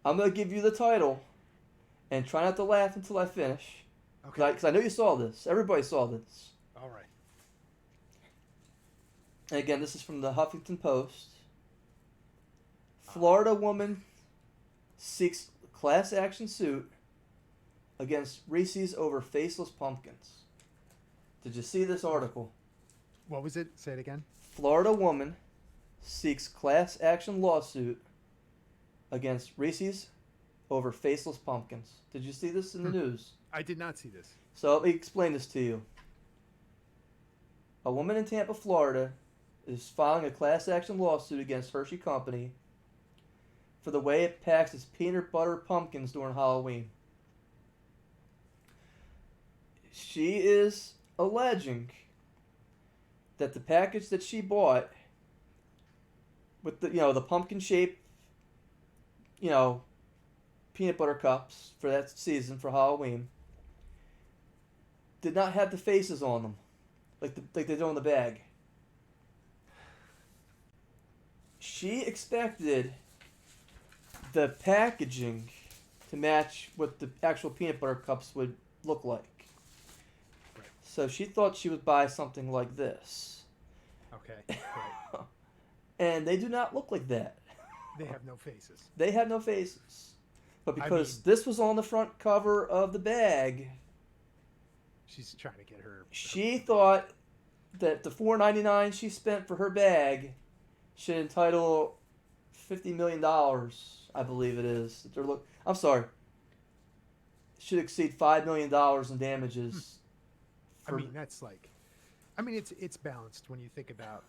S2: I'm going to give you the title, and try not to laugh until I finish.
S1: Okay.
S2: Because I know you saw this. Everybody saw this.
S1: All right.
S2: And again, this is from the Huffington Post. Florida woman seeks class action suit against Reese's over faceless pumpkins. Did you see this article?
S1: What was it? Say it again.
S2: Florida woman seeks class action lawsuit against Reese's over faceless pumpkins. Did you see this in the news?
S1: I did not see this.
S2: So let me explain this to you. A woman in Tampa, Florida is filing a class action lawsuit against Hershey Company for the way it packs its peanut butter pumpkins during Halloween. She is alleging that the package that she bought with the pumpkin shaped peanut butter cups for that season for Halloween did not have the faces on them like they do in the bag. She expected the packaging to match what the actual peanut butter cups would look like.
S1: Right.
S2: So she thought she would buy something like this.
S1: Okay. Right.
S2: And they do not look like that.
S1: They have no faces.
S2: They have no faces. But because this was on the front cover of the bag,
S1: she's trying to get her.
S2: She thought that the $4.99 she spent for her bag should entitle $50 million, I believe it is. I'm sorry. Should exceed $5 million in damages.
S1: That's like. It's balanced when you think about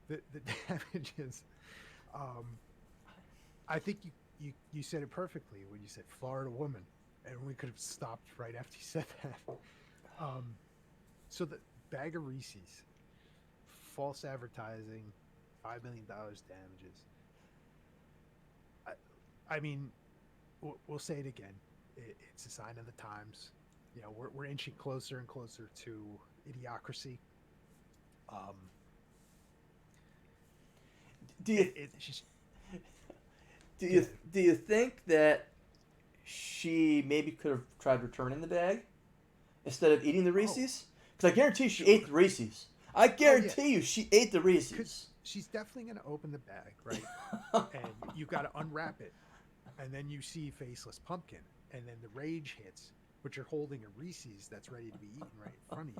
S1: the damages. I think you said it perfectly when you said Florida woman, and we could have stopped right after you said that. So the bag of Reese's, false advertising, $5 million damages. We'll say it again. It's a sign of the times. We're inching closer and closer to idiocracy.
S2: Do you think that she maybe could have tried returning the bag instead of eating the Reese's? Because I guarantee she ate the Reese's. I guarantee you she ate the Reese's.
S1: She's definitely going to open the bag, right? And you've got to unwrap it. And then you see faceless pumpkin. And then the rage hits, but you're holding a Reese's that's ready to be eaten right in front of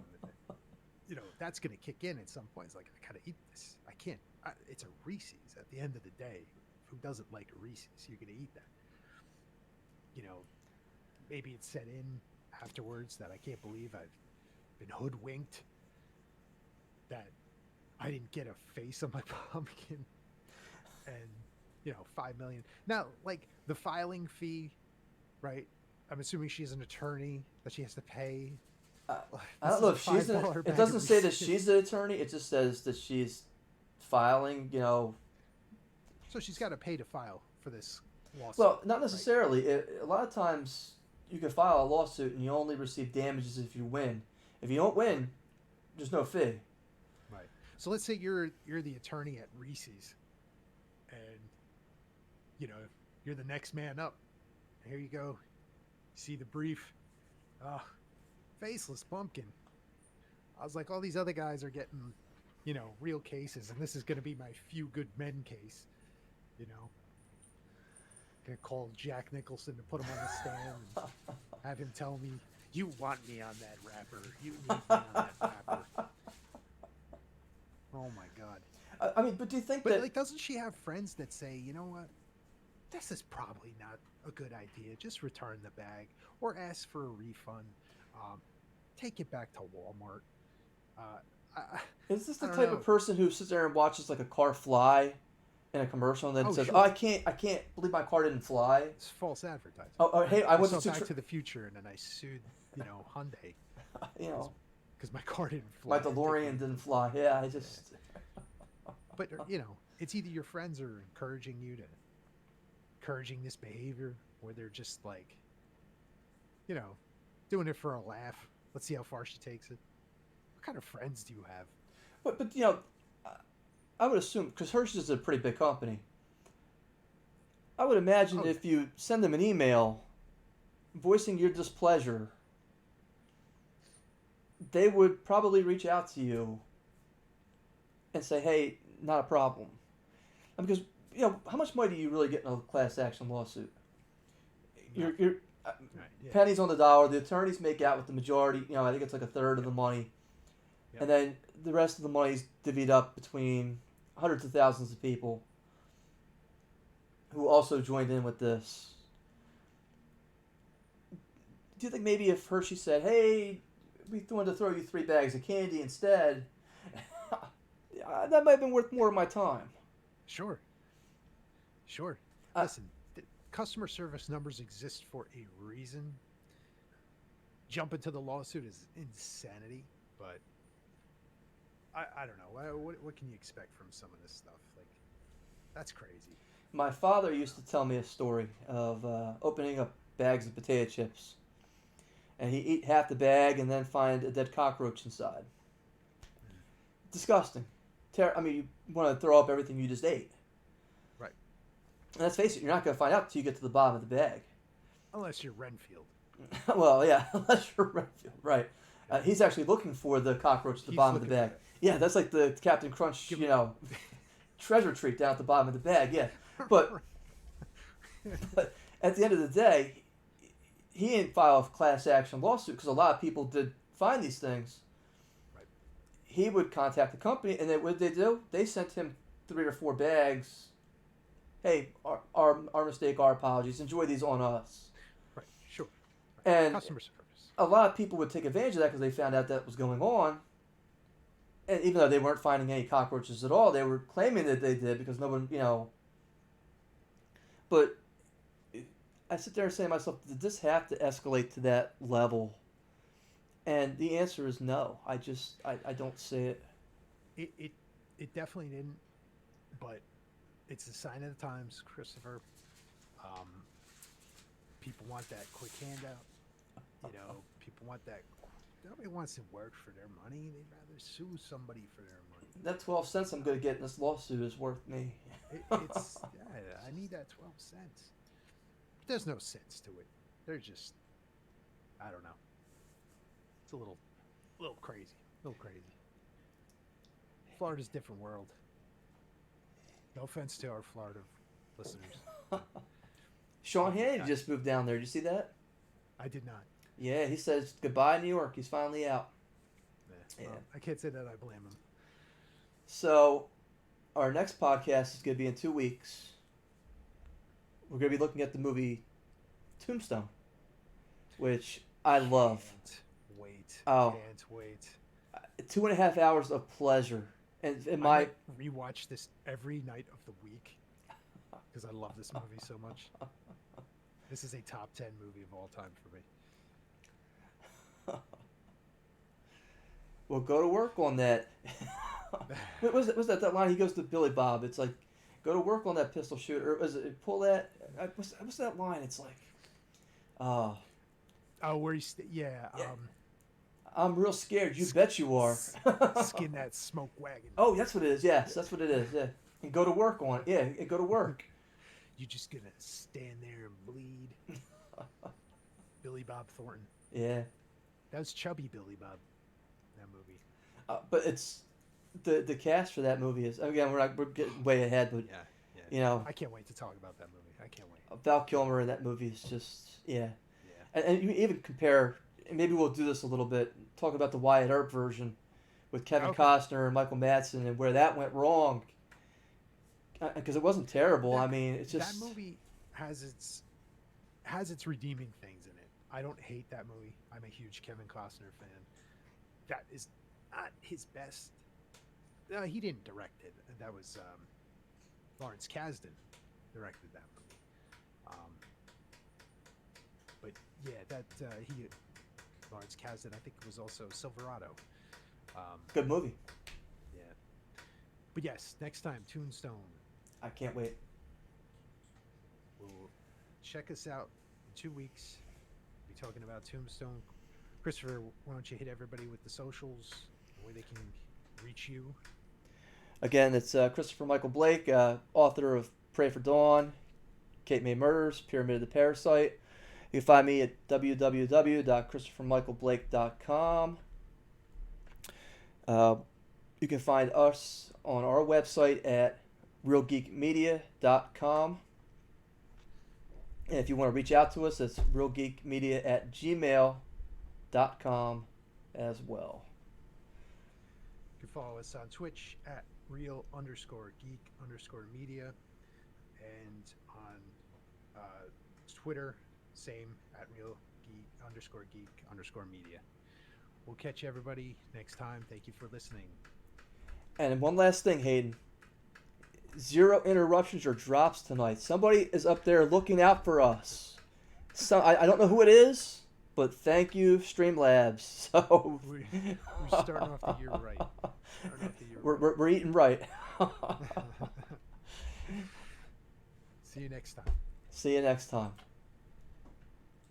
S1: you. That's going to kick in at some point. It's like, I got to eat this. I can't. It's a Reese's. At the end of the day, who doesn't like a Reese's? You're going to eat that. Maybe it's set in afterwards that I can't believe I've been hoodwinked, that I didn't get a face on my pumpkin, and $5 million. Now, like the filing fee, right? I'm assuming she's an attorney that she has to pay.
S2: I, I
S1: This
S2: don't
S1: is
S2: know
S1: a
S2: if she's an.
S1: $5
S2: It
S1: bag
S2: doesn't
S1: of
S2: say that
S1: receipts.
S2: she's an attorney. It just says that she's filing.
S1: So she's got to pay to file for this lawsuit,
S2: Well, not
S1: right?
S2: necessarily. A lot of times you can file a lawsuit and you only receive damages if you win. If you don't
S1: Right.
S2: win, there's no fee.
S1: Right. So let's say you're the attorney at Reese's, and you know you're the next man up. Here you go. See the brief. Ah, faceless pumpkin. I was like, all these other guys are getting, real cases, and this is going to be my few good men case. You know, gonna call Jack Nicholson to put him on the stand and have him tell me, "You want me on that rapper? You need me on that rapper." Oh my god!
S2: I mean, but do you think
S1: But
S2: that?
S1: like, doesn't she have friends that say, you know what? This is probably not a good idea. Just return the bag or ask for a refund. Um, Take it back to Walmart. Uh, I,
S2: Is this
S1: I
S2: the
S1: don't
S2: type of
S1: know.
S2: person who sits there and watches like a car fly in a commercial and then
S1: Oh,
S2: says, "Oh,
S1: sure.
S2: I can't believe my car didn't fly."
S1: It's false advertising,
S2: Oh, hey,
S1: right?
S2: I
S1: I
S2: went
S1: saw
S2: to
S1: Back to the Future and then I sued, Hyundai
S2: you
S1: because
S2: know,
S1: my car didn't
S2: my
S1: fly. It took
S2: DeLorean
S1: me,
S2: didn't fly. Yeah, I
S1: yeah.
S2: just.
S1: But it's either your friends are encouraging you to encouraging this behavior, or they're just like, you know, doing it for a laugh. Let's see how far she takes it. What kind of friends do you have?
S2: But I I would assume because Hershey's is a pretty big company. I would imagine
S1: Oh yeah,
S2: if you send them an email voicing your displeasure, they would probably reach out to you and say, "Hey, not a problem." And because how much money do you really get in a class action lawsuit?
S1: nothing.
S2: You're
S1: Right? Yeah.
S2: pennies on the dollar. The attorneys make out with the majority. I think it's like a third of
S1: Yep.
S2: the money,
S1: Yep.
S2: and then the rest of the money's divvied up between hundreds of thousands of people who also joined in with this. Do you think maybe if Hershey said, "Hey, we wanted to throw you 3 bags of candy instead," that might have been worth more of my time.
S1: Sure. Sure.
S2: I,
S1: Listen, customer service numbers exist for a reason. Jump into the lawsuit is insanity, but I don't know. What can you expect from some of this stuff? Like, that's crazy.
S2: my father used to tell me a story of opening up bags of potato chips, and he'd eat half the bag and then find a dead cockroach inside.
S1: Mm.
S2: Disgusting. I mean, you want to throw up everything you just ate.
S1: Right.
S2: And let's face it, you're not going to find out until you get to the bottom of the bag.
S1: Unless you're Renfield.
S2: Well, yeah, unless you're Redfield, right?
S1: Yeah.
S2: He's actually looking for the cockroach at the
S1: He's
S2: bottom of the
S1: looking for
S2: bag.
S1: it.
S2: Yeah, that's like the Captain Crunch,
S1: Give him.
S2: treasure treat down at the bottom of the bag. Yeah, but but at the end of the day, he didn't file a class action lawsuit because a lot of people did find these things.
S1: Right.
S2: He would contact the company, and what did they do? They sent him 3 or 4 bags. Hey, our mistake, our apologies. Enjoy these on us.
S1: Right. Sure. Right.
S2: And
S1: Customer service.
S2: a lot of people would take advantage of that because they found out that was going on. And even though they weren't finding any cockroaches at all, they were claiming that they did because no one. But I sit there and say to myself, did this have to escalate to that level? And the answer is no. I don't see it.
S1: It definitely didn't, but it's a sign of the times, Christopher. Um, People want that quick handout. People want that. Nobody wants to work for their money. They'd rather sue somebody for their money.
S2: That 12 cents I'm going to get in this lawsuit is worth me.
S1: It's yeah, I need that 12 cents. But there's no sense to it. They're just, I don't know. It's little crazy, a little crazy. Florida's a different world. No offense to our Florida listeners.
S2: Sean Hannity just moved down there. Did you see that?
S1: I did not.
S2: Yeah, he says goodbye, New York. He's finally out.
S1: Well, I can't say that I blame him.
S2: So, our next podcast is going to be in 2 weeks. We're going to be looking at the movie Tombstone, which I love.
S1: Can't wait.
S2: Oh.
S1: Can't wait.
S2: 2.5 hours of pleasure. And
S1: I
S2: my
S1: might rewatch this every night of the week because I love this movie so much. This is a top 10 movie of all time for me.
S2: Well, go to work on that. What was that line? He goes to Billy Bob. It's like, go to work on that pistol shooter. Or was it pull that? What's that line? It's like,
S1: Oh, where
S2: yeah. I'm real scared. You bet you are.
S1: Skin that smoke wagon.
S2: Oh, that's what it is. Yes, that's what it is. Yeah, and go to work on it. Yeah, and go to work.
S1: You just gonna stand there and bleed. Billy Bob Thornton.
S2: Yeah.
S1: That was chubby Billy Bob. That movie.
S2: But it's the cast for that movie is, again, we're getting way ahead, but
S1: yeah.
S2: you know,
S1: I can't wait to talk about that movie. I can't wait.
S2: Val Kilmer in that movie is just
S1: Yeah.
S2: And you even compare. Maybe we'll do this a little bit. Talk about the Wyatt Earp version with Kevin Costner and Michael Madsen and where that went wrong. Because it wasn't terrible. I mean, it's just
S1: that movie has its redeeming things in it. I don't hate that movie. I'm a huge Kevin Costner fan. That is not his best. He didn't direct it. That was Lawrence Kasdan directed that movie. But yeah, Lawrence Kasdan, I think it was also Silverado.
S2: Good movie.
S1: Yeah. But yes, next time, Tombstone.
S2: I can't wait.
S1: We'll check us out in 2 weeks. We'll be talking about Tombstone. Christopher, why don't you hit everybody with the socials, where they can reach you?
S2: Again, it's Christopher Michael Blake, author of Pray for Dawn, Kate May Murders, Pyramid of the Parasite. You can find me at www.christophermichaelblake.com. You can find us on our website at realgeekmedia.com. And if you want to reach out to us, it's realgeekmedia@gmail.com as well.
S1: You can follow us on Twitch at real_geek_media, and on Twitter, same at real_geek_media. We'll catch everybody next time. Thank you for listening.
S2: And one last thing, Hayden. 0 interruptions or drops tonight. Somebody is up there looking out for us. I don't know who it is, but thank you, Streamlabs. So
S1: we're starting off the year right.
S2: We're eating right.
S1: See you next time.
S2: See you next time.